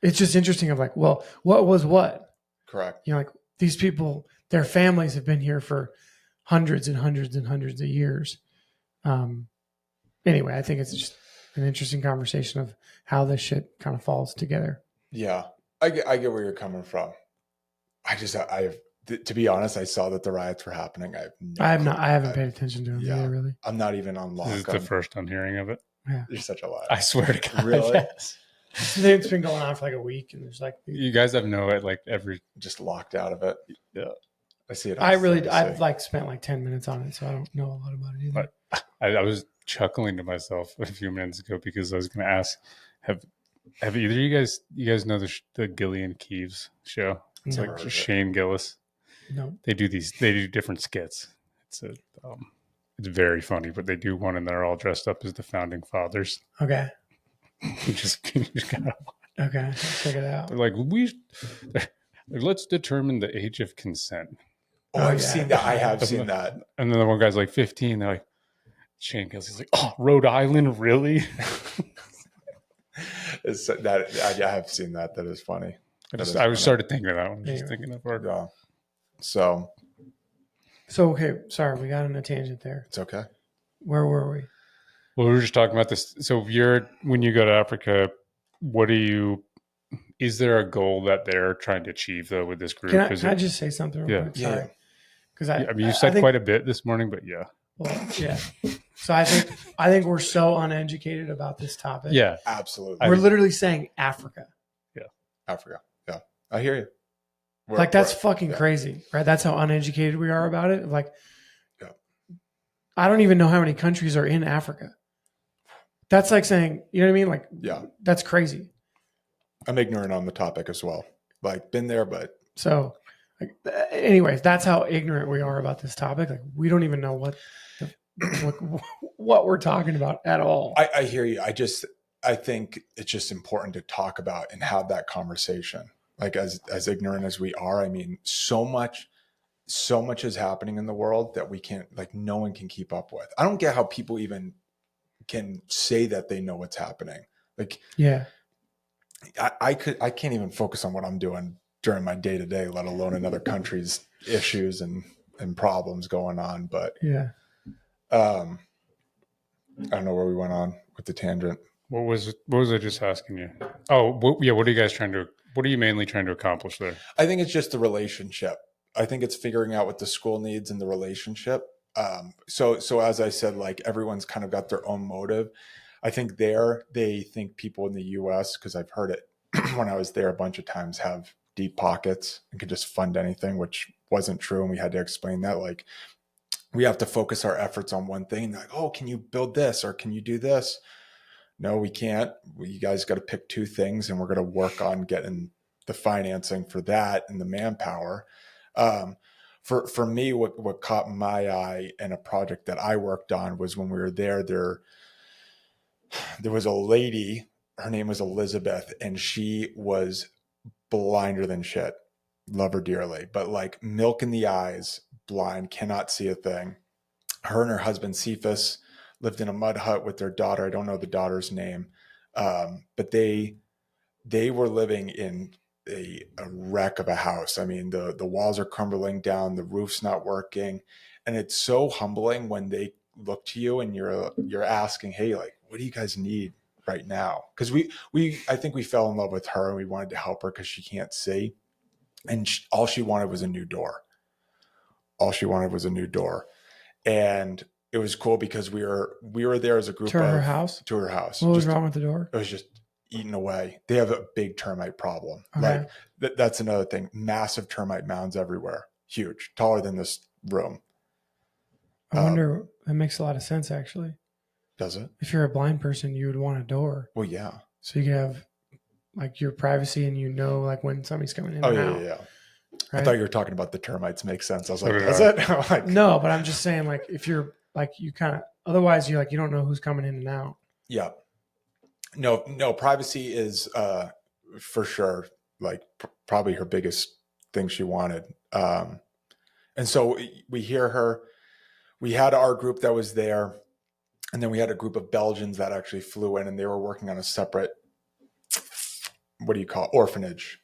it's just interesting of like, well, what was what? Correct. Like these people, their families have been here for hundreds and hundreds and hundreds of years. anyway, I think it's just an interesting conversation of how this shit kind of falls together. Yeah, I get where you're coming from. To be honest, I saw that the riots were happening. I haven't paid attention to them either, really. I'm not even on lock. This is the first I'm hearing of it. Yeah. You're such a liar. I swear to God. Really? Yes. It's been going on for like a week, and there's like You guys have just locked out of it. Yeah. I see it. I've like spent like 10 minutes on it, so I don't know a lot about it either. But I was chuckling to myself a few minutes ago because I was going to ask, have either of you guys know the Gillian Keeves show? It's Never like Shane Gillis. No. They do different skits. It's very funny, but they do one and they're all dressed up as the founding fathers. Okay. you just gotta Okay. Check it out. They're like, let's determine the age of consent. Oh, I've seen that. I have seen that. And then the one guy's like 15. They're like, Shane Gillis is like, oh, Rhode Island, really? I have seen that. That is funny. I started thinking of that one. Just thinking of our. Yeah. So okay. Sorry, we got on a tangent there. It's okay. Where were we? Well, we were just talking about this. So when you go to Africa, is there a goal that they're trying to achieve though with this group? Can I just say something real quick? Sorry. Because you said quite a bit this morning, but yeah. Well, yeah. So I think we're so uneducated about this topic. Yeah, absolutely. We're literally saying Africa. Yeah. Africa. Yeah. I hear you. That's fucking crazy, right? That's how uneducated we are about it. Like, I don't even know how many countries are in Africa. That's like saying, you know what I mean? Like, that's crazy. I'm ignorant on the topic as well. Like, been there, but. So, like, anyways, that's how ignorant we are about this topic. Like, we don't even know what we're talking about at all. I hear you. I think it's just important to talk about and have that conversation. Like, as ignorant as we are, I mean, so much is happening in the world that we can't, like, no one can keep up with. I don't get how people even can say that they know what's happening. Like, yeah, I can't even focus on what I'm doing during my day to day, let alone another country's issues and problems going on. But yeah, I don't know where we went on with the tangent. What was I just asking you? Oh, what are you mainly trying to accomplish there? I think it's just the relationship. I think it's figuring out what the school needs in the relationship. So as I said, like, everyone's kind of got their own motive. I think they think people in the US, because I've heard it when I was there a bunch of times, have deep pockets and can just fund anything, which wasn't true. And we had to explain that, like, we have to focus our efforts on one thing. Like, oh, can you build this or can you do this? No, we can't. You guys got to pick two things, and we're going to work on getting the financing for that and the manpower. For me, what caught my eye in a project that I worked on was when we were there was a lady, her name was Elizabeth, and she was blinder than shit. Love her dearly, but like milk in the eyes, blind, cannot see a thing. Her and her husband Cephas lived in a mud hut with their daughter. I don't know the daughter's name, but they were living in a wreck of a house. I mean, the walls are crumbling down, the roof's not working, and it's so humbling when they look to you and you're asking, hey, like, what do you guys need right now? Because I think we fell in love with her and we wanted to help her because she can't see, and all she wanted was a new door. And it was cool because we were there as a group to her house. What was wrong with the door? It was just eaten away. They have a big termite problem. Okay. Like that's another thing. Massive termite mounds everywhere. Huge, taller than this room. I wonder. That makes a lot of sense, actually. Does it? If you're a blind person, you would want a door. Well, yeah. So you could have like your privacy, and like when somebody's coming in. Yeah. Right? I thought you were talking about the termites. Makes sense. I was like, is it? Like, no, but I'm just saying, like, if you're like, you kind of, otherwise you're like, you don't know who's coming in and out. Yeah. No, privacy is for sure, like, probably her biggest thing she wanted. And so we hear her. We had our group that was there, and then we had a group of Belgians that actually flew in, and they were working on a separate, orphanage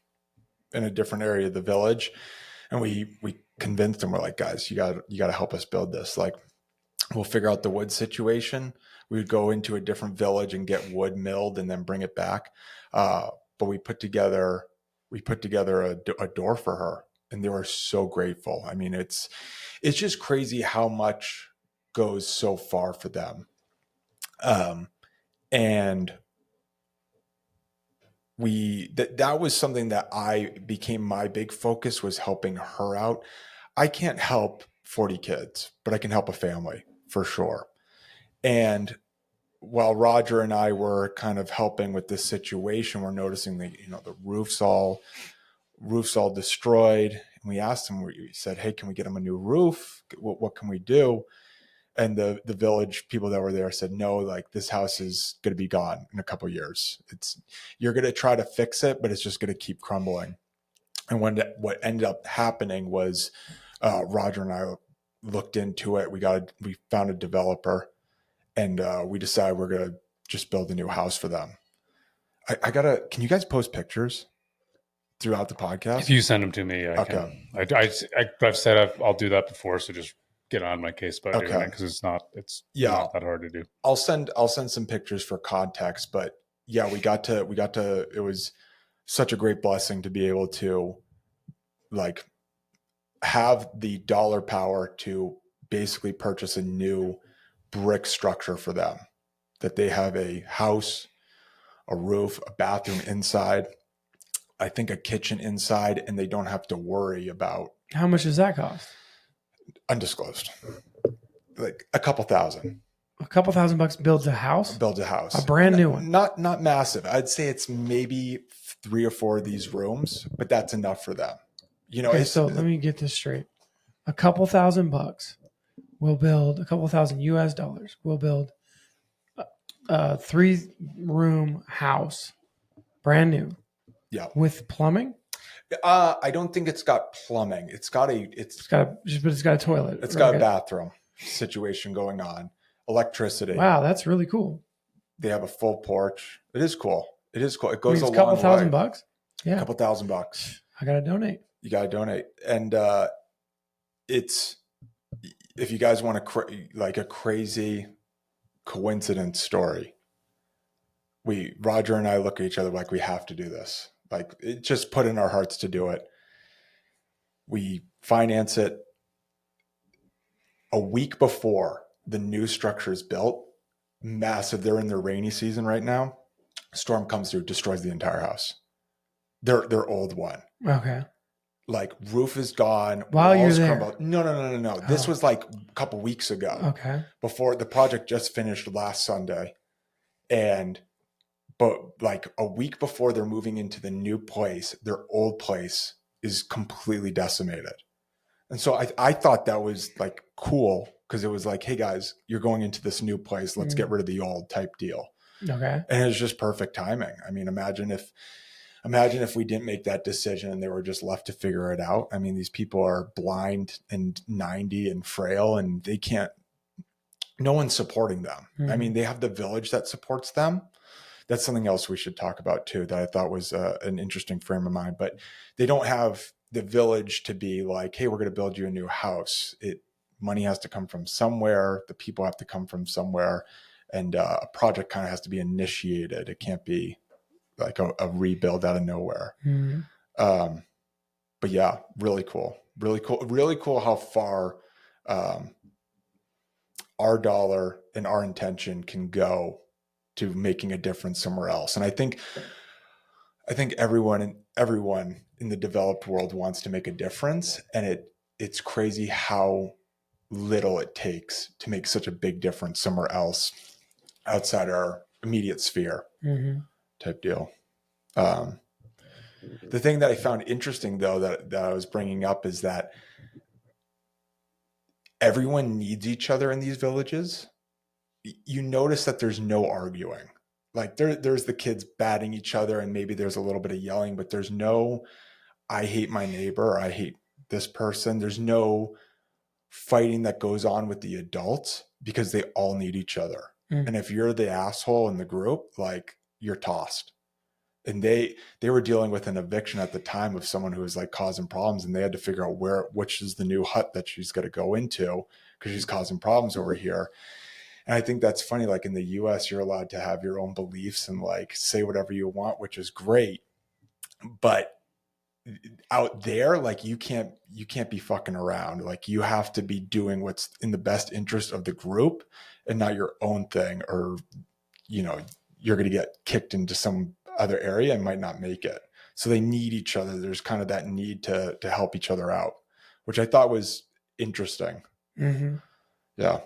in a different area of the village. And we convinced them, we're like, guys, you got to help us build this. Like, we'll figure out the wood situation, We would go into a different village and get wood milled and then bring it back. But we put together a door for her, and they were so grateful. I mean, it's just crazy how much goes so far for them. And that was something that became my big focus, was helping her out. I can't help 40 kids, but I can help a family for sure. And while Roger and I were kind of helping with this situation, we're noticing the roof's all destroyed. And we asked him, we said, hey, can we get him a new roof? What can we do? And the village people that were there said, no, like, this house is going to be gone in a couple of years. You're going to try to fix it, but it's just going to keep crumbling. And what ended up happening was Roger and I looked into it. We found a developer, and we decided we're going to just build a new house for them. Can you guys post pictures throughout the podcast? If you send them to me, I can. I've said I'll do that before, so just get on my case about doing it, because it's not that hard to do. I'll send some pictures for context, but yeah, we got to it was such a great blessing to be able to, like, have the dollar power to basically purchase a new brick structure for them, that they have a house, a roof, a bathroom inside, I think a kitchen inside, and they don't have to worry about. How much does that cost? Undisclosed. Like a couple thousand. A couple $1,000 builds a house? Builds a house. A brand new one. Not massive. I'd say it's maybe 3 or 4 of these rooms, but that's enough for them. Okay, so let me get this straight. A couple $1,000 will build, a couple $1,000 US. Will build a 3-room house, brand new. Yeah. With plumbing? I don't think it's got plumbing. It's got a toilet. It's got a bathroom situation going on. Electricity. Wow, that's really cool. They have a full porch. It is cool. It goes a long way. A couple $1,000? Yeah. A couple $1,000. I gotta donate. You gotta donate. And it's, if you guys want like a crazy coincidence story, Roger and I look at each other like, we have to do this. Like, it just put in our hearts to do it. We finance it a week before the new structure is built. Massive. They're in their rainy season right now. Storm comes through, destroys the entire house. Their old one. Okay. Like, roof is gone. While you're there. Crumbled. No. This was like a couple weeks ago. Okay. Before the project just finished last Sunday. But like a week before they're moving into the new place, their old place is completely decimated. And so I thought that was like cool, because it was like, hey guys, you're going into this new place. Let's get rid of the old type deal. Okay. And it was just perfect timing. I mean, imagine if we didn't make that decision and they were just left to figure it out. I mean, these people are blind and 90 and frail, and no one's supporting them. Mm-hmm. I mean, they have the village that supports them. That's something else we should talk about too, that I thought was an interesting frame of mind. But they don't have the village to be like, hey, we're going to build you a new house. Money has to come from somewhere. The people have to come from somewhere. And a project kind of has to be initiated. It can't be like a rebuild out of nowhere. Mm-hmm. But yeah, really cool. Really cool how far our dollar and our intention can go to making a difference somewhere else. And I think everyone in the developed world wants to make a difference. And it's crazy how little it takes to make such a big difference somewhere else outside our immediate sphere. Mm-hmm. Type deal. The thing that I found interesting though, that I was bringing up, is that everyone needs each other in these villages. You notice that there's no arguing. Like there's the kids batting each other, and maybe there's a little bit of yelling, but there's no, I hate my neighbor, or I hate this person. There's no fighting that goes on with the adults, because they all need each other. Mm. And if you're the asshole in the group, like, you're tossed. And they were dealing with an eviction at the time of someone who was like causing problems, and they had to figure out which is the new hut that she's going to go into, because she's causing problems over here. And I think that's funny. Like in the US, you're allowed to have your own beliefs and like say whatever you want, which is great. But out there, like you can't be fucking around. Like you have to be doing what's in the best interest of the group and not your own thing, or you're going to get kicked into some other area and might not make it. So they need each other. There's kind of that need to help each other out, which I thought was interesting. Mm-hmm. Yeah,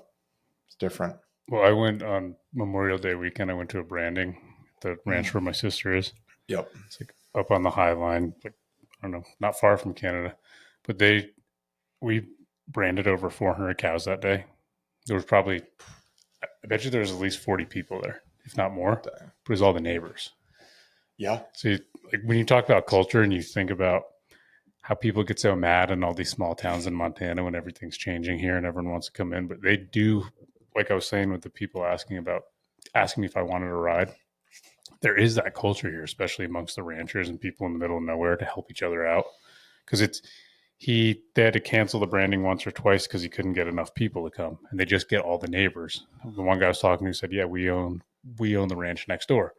it's different. Well, I went on Memorial Day weekend. I went to a branding, the ranch where my sister is. Yep. It's like up on the High Line, like, I don't know, not far from Canada. But we branded over 400 cows that day. There was probably, I bet you there was at least 40 people there, if not more. But it was all the neighbors. Yeah. So like when you talk about culture and you think about how people get so mad in all these small towns in Montana when everything's changing here and everyone wants to come in, but they do, like I was saying with the people asking me if I wanted to ride, there is that culture here, especially amongst the ranchers and people in the middle of nowhere, to help each other out. Because they had to cancel the branding once or twice because he couldn't get enough people to come, and they just get all the neighbors. The one guy I was talking to said, "Yeah, we own the ranch next door.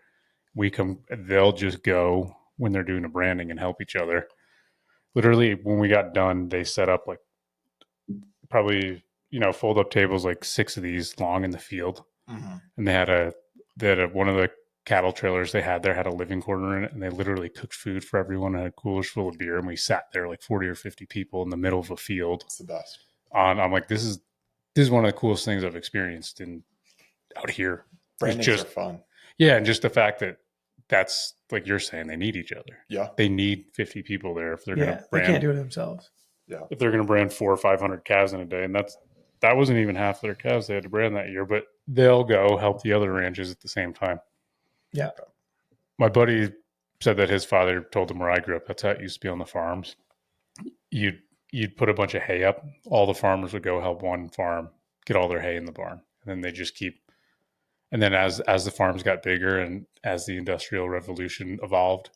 They'll just go when they're doing a branding and help each other." Literally, when we got done, they set up like probably fold up tables like 6 of these long in the field, and they had one of the cattle trailers they had there had a living quarter in it, and they literally cooked food for everyone and had coolers full of beer, and we sat there like 40 or 50 people in the middle of a field. It's the best. I'm like, this is one of the coolest things I've experienced out here. Brandings are fun. Yeah, and just the fact that's like you're saying, they need each other. Yeah, they need 50 people there if they're going to brand. They can't do it themselves. Yeah, if they're going to brand 400 or 500 calves in a day, and that wasn't even half their calves they had to brand that year, but they'll go help the other ranches at the same time. Yeah. My buddy said that his father told him where I grew up. That's how it used to be on the farms. You'd put a bunch of hay up. All the farmers would go help one farm get all their hay in the barn, and then they just keep. And then as the farms got bigger and as the Industrial Revolution evolved,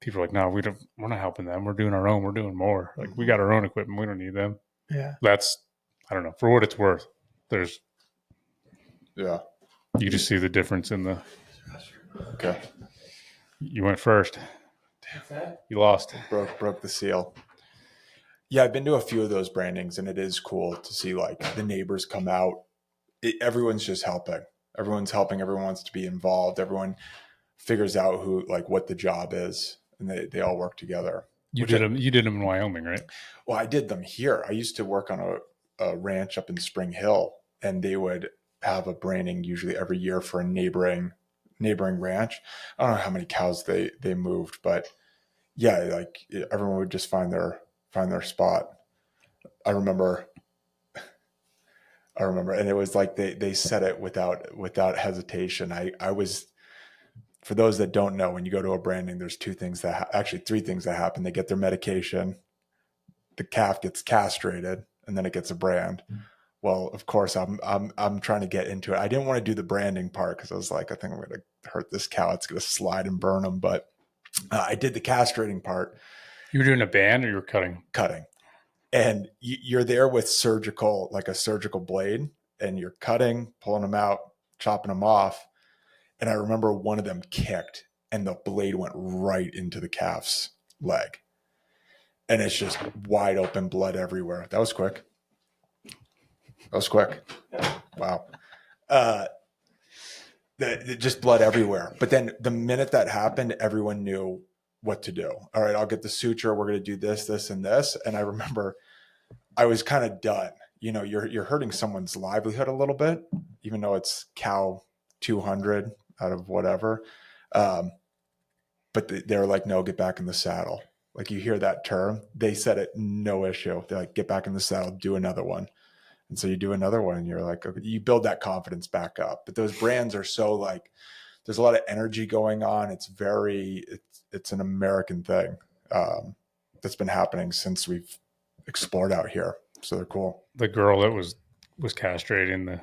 people are like, "No, we're not helping them. We're doing our own. We're doing more. Like we got our own equipment. We don't need them." Yeah. I don't know. For what it's worth, yeah. You just see the difference in the. Okay. You went first. You lost. Broke the seal. Yeah, I've been to a few of those brandings, and it is cool to see like the neighbors come out. Everyone's just helping. Everyone's helping. Everyone wants to be involved. Everyone figures out what the job is, and they all work together. You did them in Wyoming, right? Well, I did them here. I used to work on a ranch up in Spring Hill, and they would have a branding usually every year for a neighboring ranch. I don't know how many cows they moved, but yeah, like everyone would just find their spot. I remember, and it was like they said it without hesitation. I was, for those that don't know, when you go to a branding, there's three things that happen. They get their medication, the calf gets castrated, and then it gets a brand. Well, of course, I'm trying to get into it. I didn't want to do the branding part because I was like, I think I'm going to hurt this cow. It's going to slide and burn them. But I did the castrating part. You were doing a band, or you were cutting? Cutting. And you're there with a surgical blade, and you're cutting, pulling them out, chopping them off. And I remember one of them kicked, and the blade went right into the calf's leg. And it's just wide open, blood everywhere. That was quick. Wow. Just blood everywhere. But then the minute that happened, everyone knew what to do. All right, I'll get the suture. We're going to do this, this, and this. And I remember I was kind of done. You're hurting someone's livelihood a little bit, even though it's cow 200 out of whatever. But they were like, no, get back in the saddle. Like you hear that term, they said it, no issue. They're like, get back in the saddle, do another one. And so you do another one, and you're like, okay, you build that confidence back up. But those brands are so like, there's a lot of energy going on. It's an American thing that's been happening since we've explored out here. So they're cool. The girl that was castrating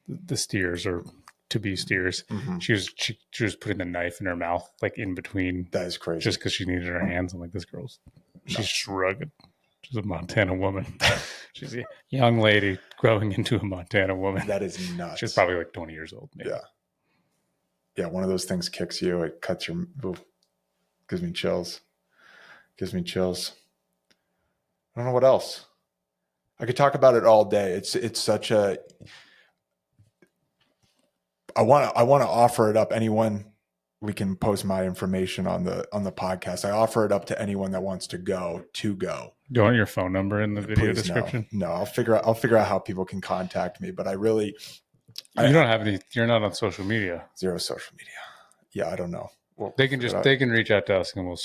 the steers, or to be steers, she was putting the knife in her mouth, like in between. That is crazy. Just because she needed her hands. I'm like, this girl's, she's just rugged. She's a Montana woman. She's a young lady growing into a Montana woman. That is nuts. She's probably like 20 years old. Maybe. Yeah. Yeah. One of those things kicks you. It cuts your, gives me chills. I don't know what else. I could talk about it all day. It's such a, I want to offer it up. Anyone, we can post my information on the podcast. I offer it up to anyone that wants to go. Do you want your phone number in the video Please, description? No, I'll figure out how people can contact me, but I don't have any, you're not on social media. Zero social media. Yeah. I don't know. They can reach out to us and we'll,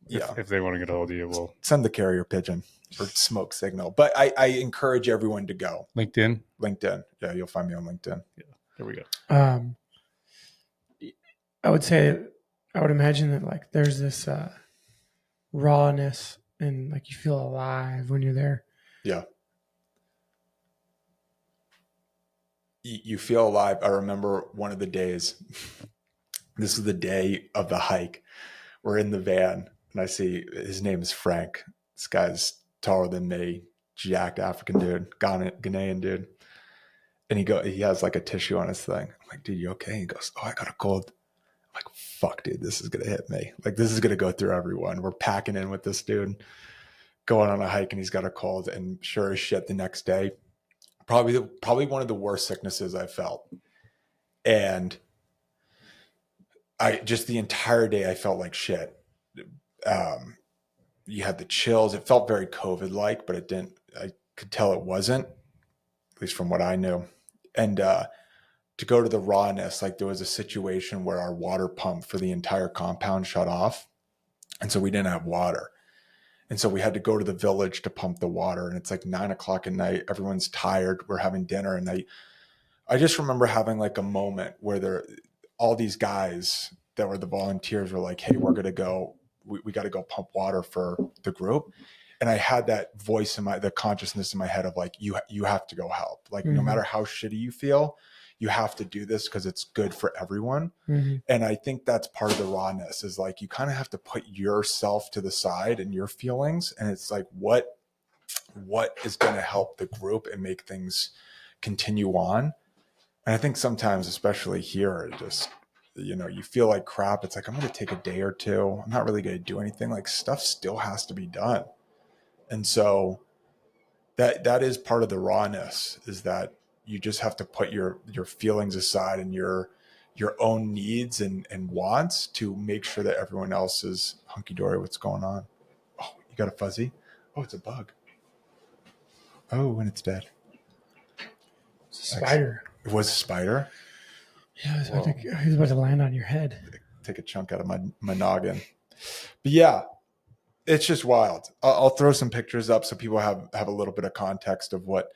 if they want to get a hold of you, we'll send the carrier pigeon or smoke signal. But I encourage everyone to go. LinkedIn. Yeah. You'll find me on LinkedIn. Yeah. There we go. I would imagine that like there's this rawness and like you feel alive when you're there. Yeah. You feel alive. I remember one of the days, this is the day of the hike. We're in the van and I see his name is Frank. This guy's taller than me, jacked African dude, Ghanaian dude. And he has like a tissue on his thing. I'm like, dude, you okay? He goes, oh, I got a cold. I'm like, fuck, dude, this is going to hit me. Like, this is going to go through everyone. We're packing in with this dude, going on a hike, and he's got a cold. And sure as shit, the next day, probably one of the worst sicknesses I felt. And the entire day, I felt like shit. You had the chills. It felt very COVID-like, but I could tell it wasn't, at least from what I knew. And to go to the rawness, like there was a situation where our water pump for the entire compound shut off. And so we didn't have water. And so we had to go to the village to pump the water. And it's like 9:00 at night. Everyone's tired. We're having dinner. And I just remember having like a moment where all these guys that were the volunteers were like, hey, we're going to go. We got to go pump water for the group. And I had that voice the consciousness in my head of like, you have to go help. Like, no matter how shitty you feel, you have to do this because it's good for everyone. Mm-hmm. And I think that's part of the rawness is like, you kind of have to put yourself to the side and your feelings. And it's like, what is going to help the group and make things continue on? And I think sometimes, especially here, just, you feel like crap. It's like, I'm going to take a day or two. I'm not really going to do anything. Like stuff still has to be done. And so that is part of the rawness is that you just have to put your feelings aside and your own needs and wants to make sure that everyone else is hunky-dory. What's going on? Oh, you got a fuzzy? Oh, it's a bug. Oh, and it's dead. It's a spider. It was a spider? Yeah, he was about to land on your head. Take a chunk out of my noggin. But yeah, it's just wild. I'll throw some pictures up so people have a little bit of context of what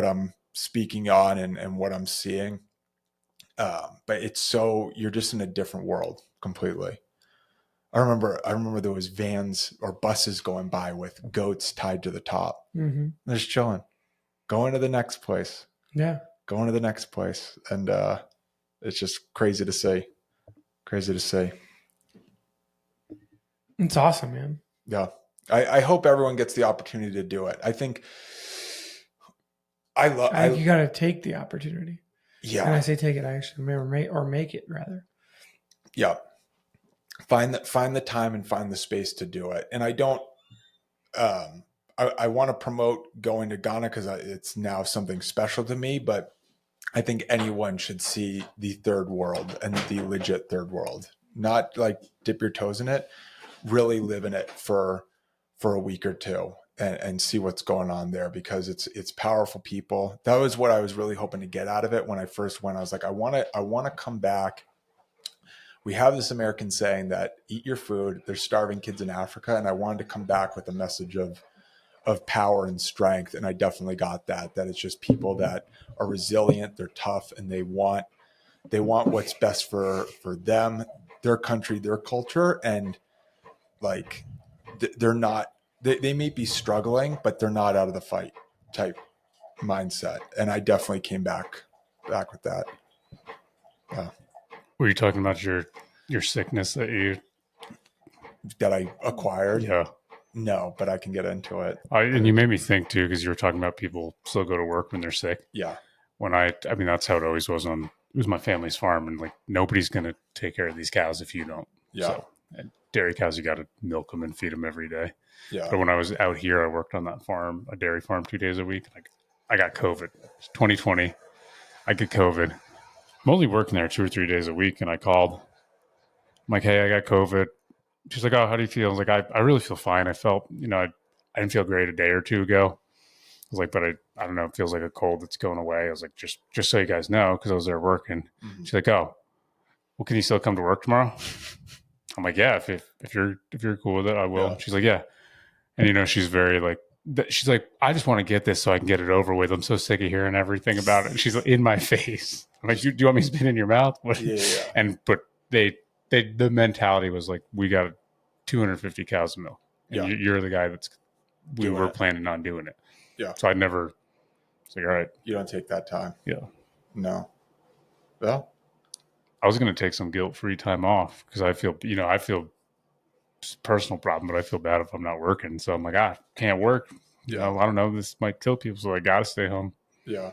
I'm speaking on and what I'm seeing. But it's you're just in a different world completely. I remember there was vans or buses going by with goats tied to the top. Mm-hmm. They're just chilling, going to the next place. Yeah. Going to the next place. And it's just crazy to see. It's awesome, man. Yeah. I hope everyone gets the opportunity to do it. I think I think you got to take the opportunity. Yeah. And I say take it, I actually make it rather. Yeah. Find the time and find the space to do it. And I don't, I want to promote going to Ghana because it's now something special to me, but I think anyone should see the third world and the legit third world, not like dip your toes in it, really live in it for a week or two and see what's going on there because it's powerful people. That was what I was really hoping to get out of it when I first went. I was like, I want to come back. We have this American saying that eat your food. There's starving kids in Africa. And I wanted to come back with a message of power and strength. And I definitely got that it's just people that are resilient, they're tough, and they want what's best for them, their country, their culture. And like, they're not, they may be struggling, but they're not out of the fight type mindset. And I definitely came back with that. Yeah. Were you talking about your sickness that I acquired? Yeah. No, but I can get into it. And you made me think too, because you were talking about people still go to work when they're sick. Yeah. When I mean, that's how it always was it was my family's farm, and like nobody's going to take care of these cows if you don't. Yeah. So, and dairy cows, you got to milk them and feed them every day. Yeah. But when I was out here, I worked on that farm, a dairy farm, 2 days a week. Like, I got COVID. It's 2020. I get COVID. I'm only working there 2 or 3 days a week, and I called. I'm like, hey, I got COVID. She's like, oh, how do you feel? I was like, I really feel fine. I felt, I didn't feel great a day or two ago. I was like, but I don't know. It feels like a cold that's going away. I was like, just so you guys know, because I was there working. Mm-hmm. She's like, oh, well, can you still come to work tomorrow? I'm like, yeah, if you're cool with it, I will. Yeah. She's like, yeah. And, she's very like, she's like, I just want to get this so I can get it over with. I'm so sick of hearing everything about it. And she's like, in my face. I'm like, do you want me to spit in your mouth? Yeah. But the mentality was like, we got 250 cows of milk. And you're the guy we were planning on doing it. Yeah. So I never, it's like, all right. You don't take that time. Yeah. No. Well, I was going to take some guilt-free time off because I feel it's a personal problem, but I feel bad if I'm not working. So I'm like, can't work. Yeah. I don't know. This might kill people. So I got to stay home. Yeah.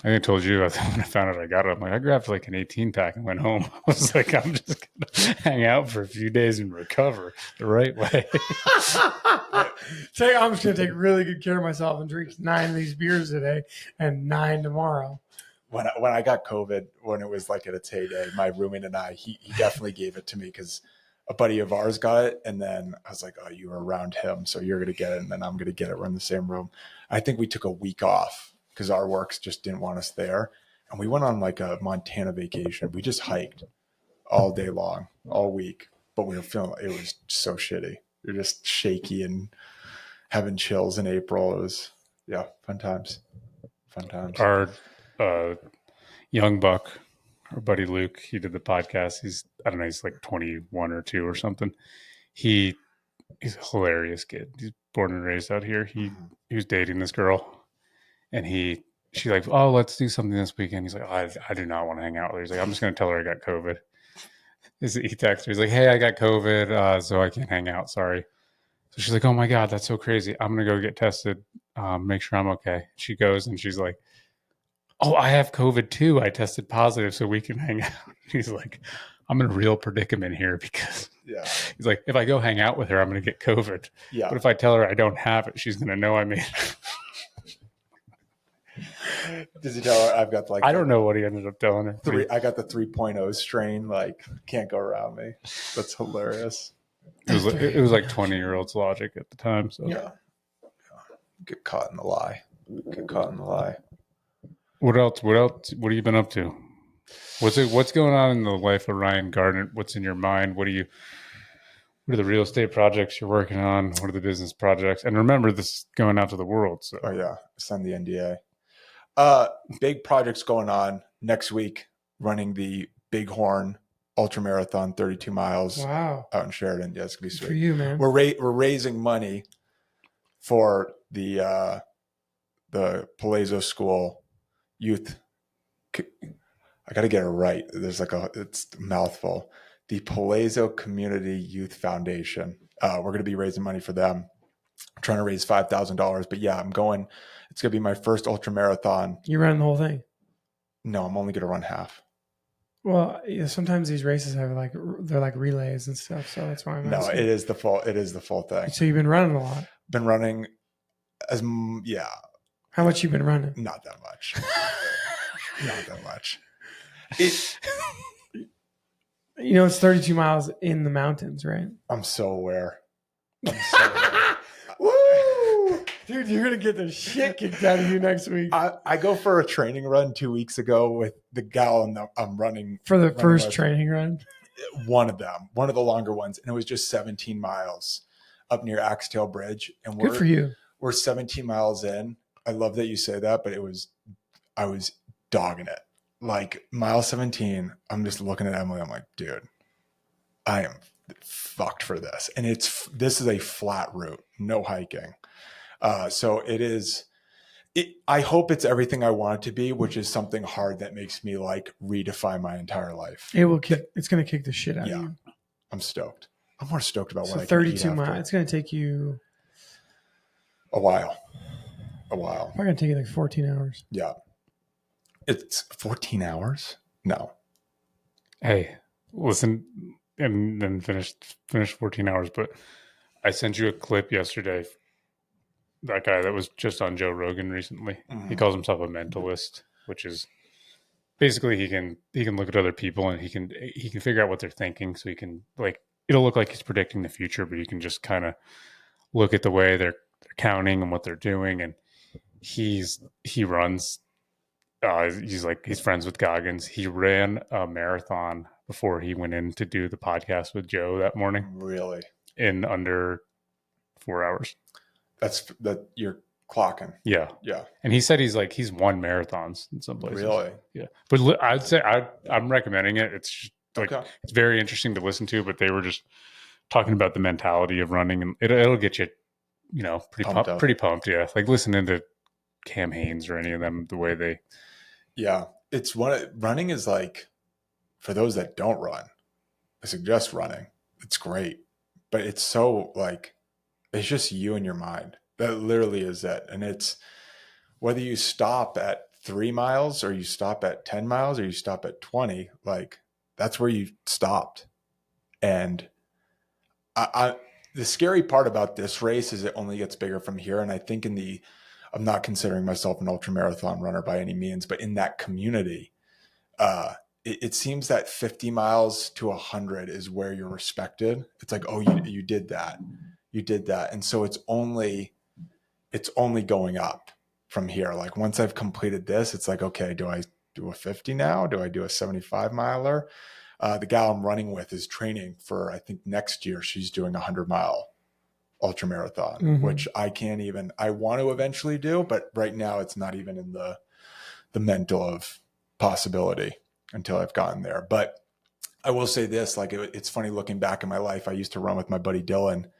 I think I told you when I found out I got it, I'm like, I grabbed like an 18 pack and went home. I was like, I'm just going to hang out for a few days and recover the right way. I'm just going to take really good care of myself and drink 9 of these beers today and 9 tomorrow. When I got COVID, when it was like at its heyday, my roommate and I, he definitely gave it to me because a buddy of ours got it. And then I was like, oh, you were around him, so you're going to get it. And then I'm going to get it. We're in the same room. I think we took a week off because our works just didn't want us there. And we went on like a Montana vacation. We just hiked all day long, all week. But we were feeling it was so shitty. We were just shaky and having chills in April. It was, fun times. Fun times. Our young buck, our buddy Luke, he did the podcast. He's like 21 or 2 or something. He's a hilarious kid. He's born and raised out here. He was dating this girl. And she's like, oh, let's do something this weekend. He's like, oh, I do not want to hang out with her. He's like, I'm just going to tell her I got COVID. He texted her. He's like, hey, I got COVID, so I can't hang out. Sorry. So she's like, oh my God, that's so crazy. I'm going to go get tested, make sure I'm okay. She goes and she's like, oh, I have COVID too. I tested positive so we can hang out. He's like, I'm in a real predicament here because he's like, if I go hang out with her, I'm going to get COVID. Yeah. But if I tell her I don't have it, she's going to know I made it. Does he tell her I've got I don't know what he ended up telling her. I got the 3.0 strain, like can't go around me. That's hilarious. It was like 20-year-old's logic at the time. So Get caught in the lie. What else? What have you been up to? What's going on in the life of Ryan Gardent? What's in your mind? What are the real estate projects you're working on? What are the business projects? And remember, this is going out to the world. So. Oh yeah, sign the NDA. Big projects going on next week. Running the Bighorn Ultra Marathon, 32 miles. Wow. Out in Sheridan. Yeah, it's gonna be sweet. For you, man. We're raising money for the Palazzo School youth. I got to get it right. There's it's a mouthful. The Palazzo Community Youth Foundation. We're going to be raising money for them. I'm trying to raise $5,000, but I'm going. It's going to be my first ultra marathon. You ran the whole thing? No, I'm only going to run half. Well, sometimes these races have they're like relays and stuff, so that's why I'm asking. No, it is the full thing. So you've been running a lot. Been running How much you been running? Not that much. Not that much. It's 32 miles in the mountains, right? I'm so aware. Woo! Dude, you're going to get the shit kicked out of you next week. I go for a training run 2 weeks ago with the gal I'm running. For the first training run? One of them. One of the longer ones. And it was just 17 miles up near Axtail Bridge. And good for you. We're 17 miles in. I love that you say that, but I was dogging it. Like mile 17, I'm just looking at Emily. I'm like, dude, I am fucked for this. And this is a flat route, no hiking. So it is, I hope it's everything I want it to be, which is something hard that makes me like redefine my entire life. It's going to kick the shit out of you. I'm stoked. I'm more stoked about what I can 32 eat miles. after. It's going to take you A while. Probably going to take you like 14 hours. Yeah. It's 14 hours? No. Hey, listen, and then finish 14 hours. But I sent you a clip yesterday. That guy that was just on Joe Rogan recently. Mhm. He calls himself a mentalist, which is basically he can look at other people and he can figure out what they're thinking. So he can, like, it'll look like he's predicting the future, but you can just kind of look at the way they're counting and what they're doing. And he runs. He's friends with Goggins. He ran a marathon before he went in to do the podcast with Joe that morning Really? in under 4 hours. That you're clocking. Yeah. Yeah. And he said he's won marathons in some places. Really? Yeah. But I'd say I'm recommending it. It's just, like, Okay. it's very interesting to listen to, but they were just talking about the mentality of running, and it'll get you, pretty pumped. Yeah. Like listening to Cam Haines or any of them, the way they. Yeah. Running is like, for those that don't run, I suggest running. It's great, but it's so like, it's just you and your mind. That literally is it. And it's whether you stop at 3 miles or you stop at 10 miles or you stop at 20, like that's where you stopped. And the scary part about this race is it only gets bigger from here. And I think I'm not considering myself an ultra marathon runner by any means, but in that community, it seems that 50 miles to 100 is where you're respected. It's like, oh, you did that. You did that. And so it's only going up from here. Like once I've completed this, it's like, okay, do I do a 50 now? Do I do a 75 miler? The gal I'm running with is training for, I think next year she's doing a 100-mile ultra marathon, which I want to eventually do, but right now it's not even in the mental of possibility until I've gotten there. But I will say this, like it's funny looking back in my life. I used to run with my buddy Dylan,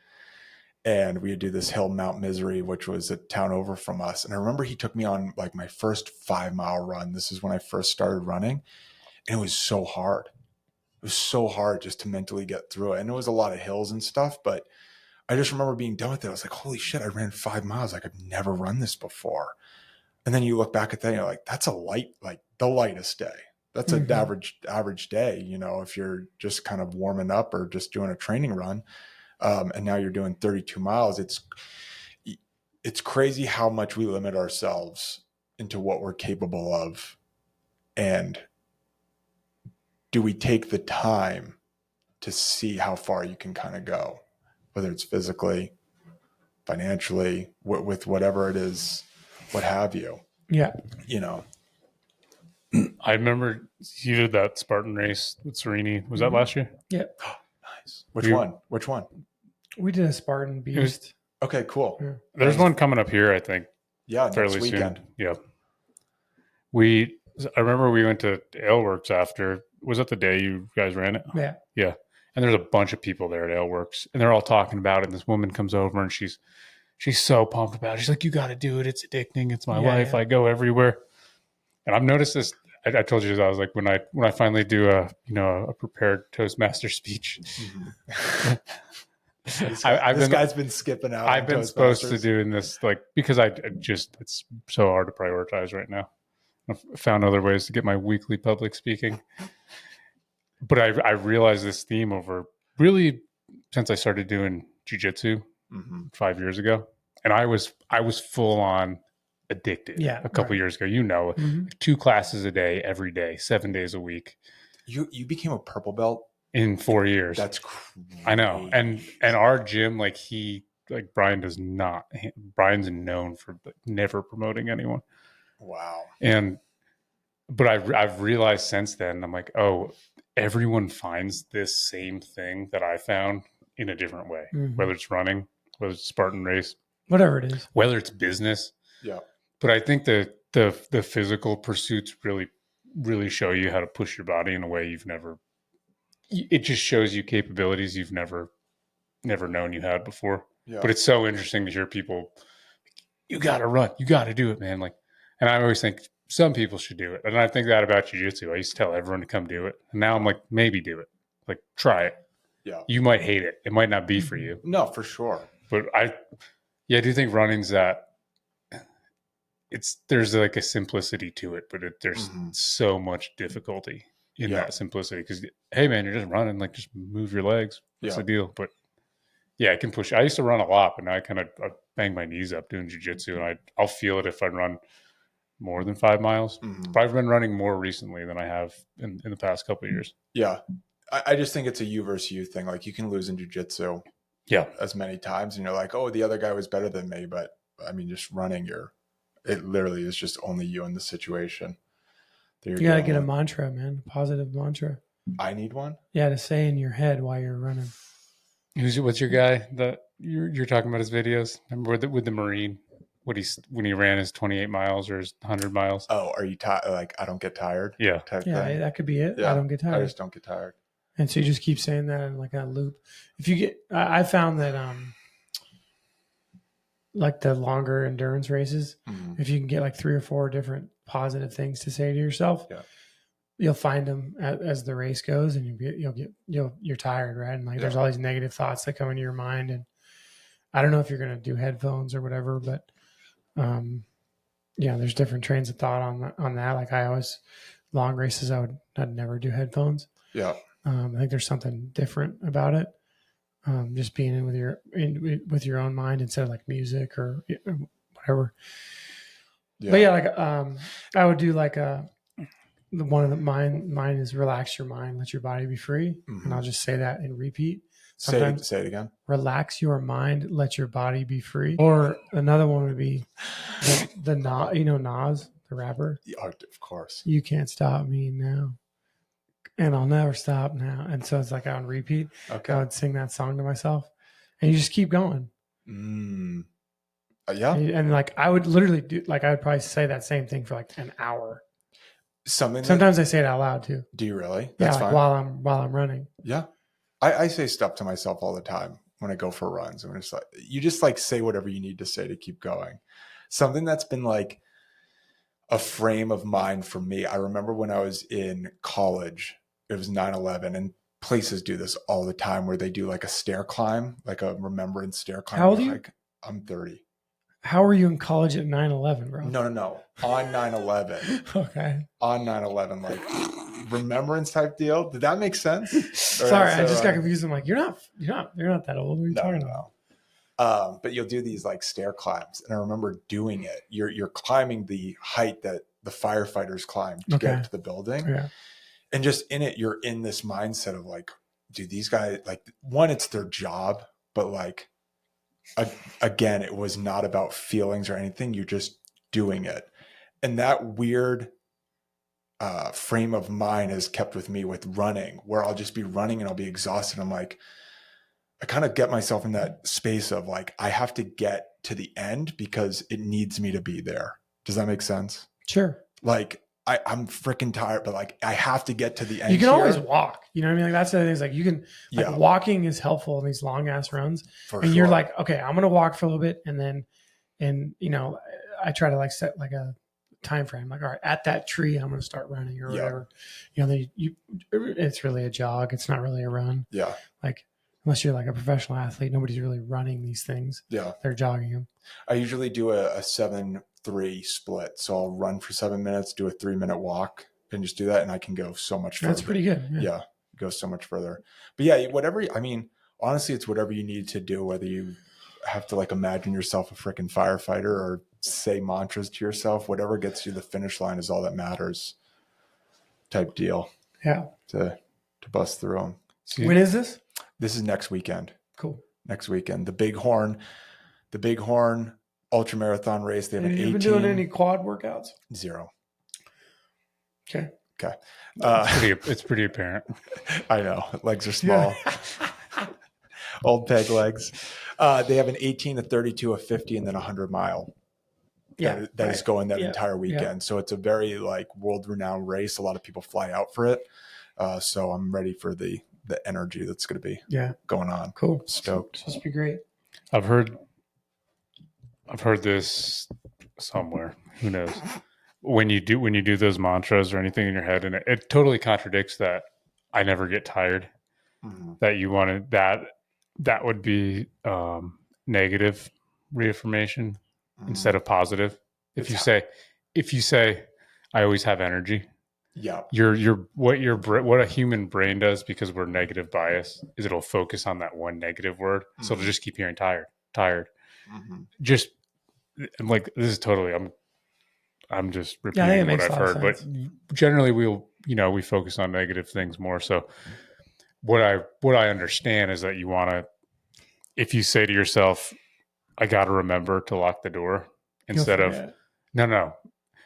and we would do this hill, Mount Misery, which was a town over from us. And I remember he took me on like my first 5-mile run. This is when I first started running, and it was so hard. It was so hard just to mentally get through it. And it was a lot of hills and stuff, but I just remember being done with it. I was like, holy shit, I ran 5 miles. Like I've never run this before. And then you look back at that and you're like, that's the lightest day. That's an average day, if you're just kind of warming up or just doing a training run. And now you're doing 32 miles. It's crazy how much we limit ourselves into what we're capable of. And do we take the time to see how far you can kind of go, whether it's physically, financially, with whatever it is, what have you? Yeah. I remember you did that Spartan race with Serini. Was that last year? Yeah. Nice. Which one? We did a Spartan Beast. Okay, cool. Yeah. There's one coming up here, I think. Yeah, fairly next weekend. soon. Yeah. I remember we went to Aleworks after. Was that the day you guys ran it? Yeah. Yeah. And there's a bunch of people there at Aleworks, and they're all talking about it. And this woman comes over, and she's so pumped about it. She's like, "You got to do it. It's addicting. It's my life. Yeah. I go everywhere." And I've noticed this. I told you, I was like, when I finally do a prepared Toastmaster speech. This guy's been skipping out. I've been supposed to doing this, like, because it's so hard to prioritize right now. I've found other ways to get my weekly public speaking. But I realized this theme over really since I started doing jiu-jitsu 5 years ago. And I was full on addicted a couple years ago. Like 2 classes a day, every day, 7 days a week. You became a purple belt in 4 years. That's crazy. I know. And our gym, Brian does not. Brian's known for never promoting anyone. Wow. But I've realized since then, I'm like, oh, everyone finds this same thing that I found in a different way, whether it's running, whether it's Spartan race, whatever it is, whether it's business. Yeah. But I think the physical pursuits really show you how to push your body in a way you've never. It just shows you capabilities you've never known you had before. Yeah. But it's so interesting to hear people. You got to run. You got to do it, man. And I always think some people should do it. And I think that about jiu-jitsu. I used to tell everyone to come do it. And now I'm like, maybe do it. Like, try it. Yeah. You might hate it. It might not be for you. No, for sure. But I do think running's that there's like a simplicity to it, but there's so much difficulty in that simplicity because, hey man, you're just running, like just move your legs. What's the deal? But yeah, it can push. I used to run a lot, but now I bang my knees up doing jiu-jitsu, and I'll feel it if I run more than 5 miles. But I've been running more recently than I have in the past couple of years. Yeah. I just think it's a you versus you thing. Like you can lose in jiu-jitsu as many times and you're like, oh, the other guy was better than me. But I mean, just running, it literally is just only you in the situation. You got to get a mantra, man. A positive mantra. I need one? Yeah, to say in your head while you're running. What's your guy that you're talking about his videos? Remember with the Marine? When he ran his 28 miles or his 100 miles? Oh, are you tired? Like, I don't get tired? Yeah. Type thing? That could be it. Yeah. I don't get tired. I just don't get tired. And so you just keep saying that in like a loop. If you get, I found that, like the longer endurance races, if you can get like 3 or 4 different positive things to say to yourself, you'll find them as the race goes, and you're tired, right? And like there's all these negative thoughts that come into your mind, and I don't know if you're going to do headphones or whatever, but there's different trains of thought on that. Like I always, long races, I'd never do headphones. Yeah. I think there's something different about it. Just being with your own mind instead of like music or whatever. Yeah. But like I would do like mine is relax your mind, let your body be free, and I'll just say that and repeat. Sometimes say it again. Relax your mind, let your body be free. Or another one would be the Nas, the rapper. Of course. You can't stop me now. And I'll never stop now. And so it's like on repeat. Okay. I would sing that song to myself. And you just keep going. Yeah. And like I would literally do, like I would probably say that same thing for like an hour. Sometimes I say it out loud too. Do you really? That's fine. While I'm running. Yeah. I say stuff to myself all the time when I go for runs. And it's like, you just like say whatever you need to say to keep going. Something that's been like a frame of mind for me. I remember when I was in college, it was 9/11, and places do this all the time where they do like a stair climb, like a remembrance stair climb. How old are you? I'm 30. How were you in college at 9/11, bro? No. On 9/11. Okay. On 9/11, like remembrance type deal. Did that make sense? Sorry, I just got confused. I'm like, you're not that old. What are you talking about? But you'll do these like stair climbs, and I remember doing it. You're climbing the height that the firefighters climb to get to the building. Yeah. And just in it, you're in this mindset of like, dude, these guys, like, one, it's their job, but like, again, it was not about feelings or anything. You're just doing it. And that weird frame of mind has kept with me with running, where I'll just be running and I'll be exhausted. I'm like, I kind of get myself in that space of like, I have to get to the end because it needs me to be there. Does that make sense? Sure. Like, I'm freaking tired, but like I have to get to the end. You can always walk. You know what I mean? Like that's the thing. Is like you can walking is helpful in these long ass runs. You're like, okay, I'm gonna walk for a little bit, and I try to like set like a time frame. Like, all right, at that tree, I'm gonna start running or whatever. Then it's really a jog. It's not really a run. Yeah. Like unless you're like a professional athlete, nobody's really running these things. Yeah. They're jogging them. I usually do a 7-3 split. So I'll run for 7 minutes, do a 3-minute walk, and just do that. And I can go so much further. That's pretty good. Yeah. Go so much further. But yeah, honestly, it's whatever you need to do, whether you have to like imagine yourself a freaking firefighter or say mantras to yourself, whatever gets you the finish line is all that matters type deal. Yeah. To bust through them. When is this? This is next weekend. Cool. Next weekend. The Bighorn ultra marathon race. They have an 18. Have you been doing any quad workouts? 0. Okay. It's pretty apparent. I know. Legs are small. Yeah. Old peg legs. They have an 18, a 32, a 50, and then a 100-mile. Yeah. That is going that entire weekend. Yeah. So it's a very like world-renowned race. A lot of people fly out for it. So I'm ready for the energy that's going to be going on. Cool. Stoked. It's supposed to be great. I've heard this somewhere. Who knows? When you do those mantras or anything in your head, and it totally contradicts that I never get tired. that you wanted, that would be negative reaffirmation instead of positive. If you say, I always have energy. Yeah. What a human brain does, because we're negative bias, is it'll focus on that one negative word. So it'll just keep hearing tired. Just like, this is totally, I'm just repeating what I've heard, but generally we focus on negative things more. So what I understand is that you want to, if you say to yourself, I got to remember to lock the door, instead of, no,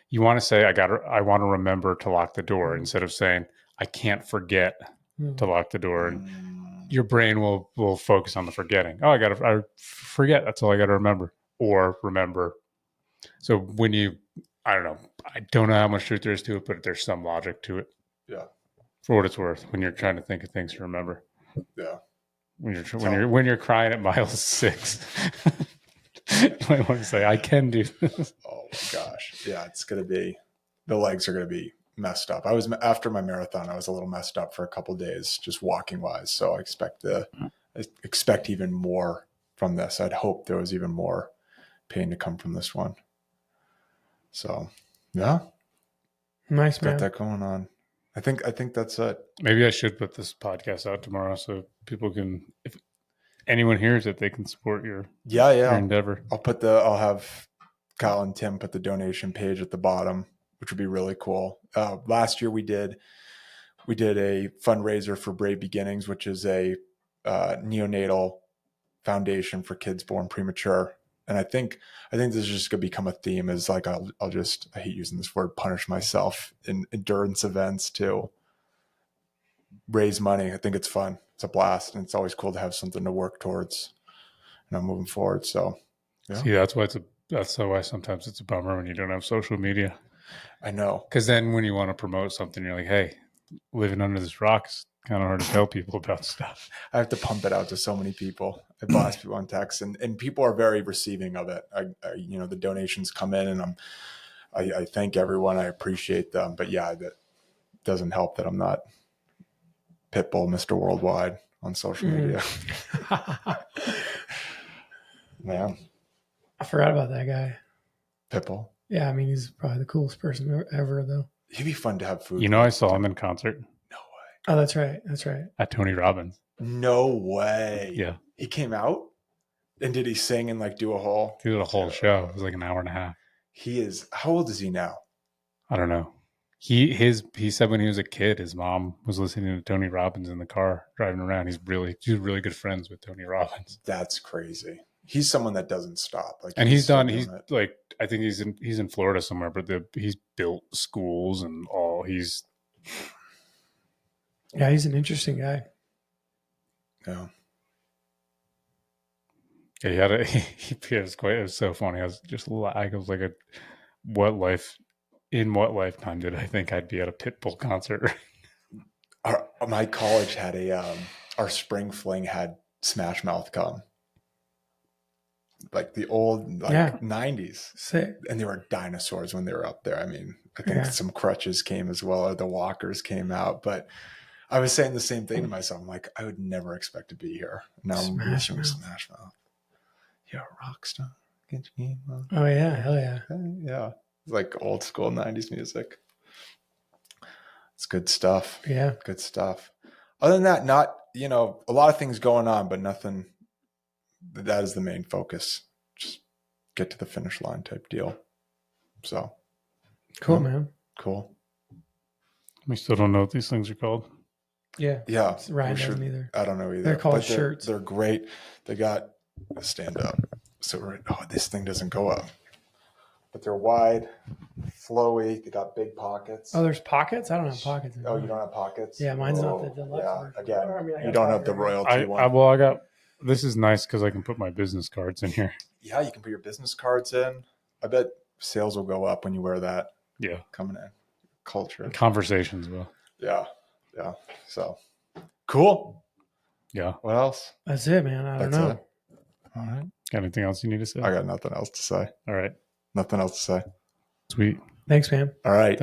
you want to say, I want to remember to lock the door, instead of saying, I can't forget to lock the door. And your brain will focus on the forgetting. Oh, I forget. That's all I got to remember, or remember. So when I don't know how much truth there is to it, but there's some logic to it. Yeah. For what it's worth, when you're trying to think of things to remember. Yeah. When you're crying at mile 6, you might want to say, I can do this. Oh my gosh. Yeah. The legs are going to be messed up. After my marathon, I was a little messed up for a couple of days, just walking wise. So I expect even more from this. I'd hope there was even more pain to come from this one. So yeah. Nice, man. Got that going on. I think that's it. Maybe I should put this podcast out tomorrow so people can, if anyone hears it, they can support your endeavor. I'll have Kyle and Tim put the donation page at the bottom, which would be really cool. Last year we did a fundraiser for Brave Beginnings, which is a neonatal foundation for kids born premature. And I think this is just going to become a theme, is like, I hate using this word, punish myself in endurance events to raise money. I think it's fun. It's a blast. And it's always cool to have something to work towards, and I'm moving forward. So yeah. See, that's why sometimes it's a bummer when you don't have social media. I know. Because then when you want to promote something, you're like, hey, living under this rock is kind of hard to tell people about stuff. I have to pump it out to so many people. I blast people on text, and people are very receiving of it. The donations come in, and I thank everyone. I appreciate them. But yeah, that doesn't help that I'm not Pitbull, Mr. Worldwide on social media. Man, I forgot about that guy. Pitbull. Yeah, I mean, he's probably the coolest person ever, though. He'd be fun to have food. I saw him in concert. No way. Oh, that's right. At Tony Robbins. No way. Yeah. He came out? And did he sing and like do a whole? He did a whole show. It was like an hour and a half. How old is he now? I don't know. He said when he was a kid, his mom was listening to Tony Robbins in the car driving around. He's really good friends with Tony Robbins. That's crazy. He's someone that doesn't stop. Like, and I think he's in Florida somewhere, but he's built schools and all. He's an interesting guy. Yeah. Yeah, it was so funny. I was like, in what lifetime did I think I'd be at a Pitbull concert? My college had our spring fling had Smash Mouth come. Like the old 90s. Sick. And there were dinosaurs when they were up there. I mean, I think some crutches came as well, or the walkers came out. But I was saying the same thing to myself. I'm like, I would never expect to be here. Now I'm listening to Smash Mouth. You're a rock star. Get your game on. Oh, yeah. Hell yeah. Yeah. It's like old school 90s music. It's good stuff. Yeah. Good stuff. Other than that, not, a lot of things going on, but nothing. That is the main focus. Just get to the finish line type deal. So. Cool, man. Cool. We still don't know what these things are called. Yeah. Ryan doesn't either. I don't know either. They're called shirts. They're great. They got a stand up. So this thing doesn't go up. But they're wide, flowy. They got big pockets. Oh, there's pockets? I don't have pockets. Oh, you don't have pockets? Yeah, mine's not the deluxe. Yeah, again, you don't have the royalty one. I got. This is nice because I can put my business cards in here. Yeah, you can put your business cards in. I bet sales will go up when you wear that. Yeah, coming in. Culture. Conversations will. Yeah. So, cool. Yeah. What else? That's it, man. I don't know. It. All right. Got anything else you need to say? I got nothing else to say. All right. Nothing else to say. Sweet. Thanks, man. All right. Thanks.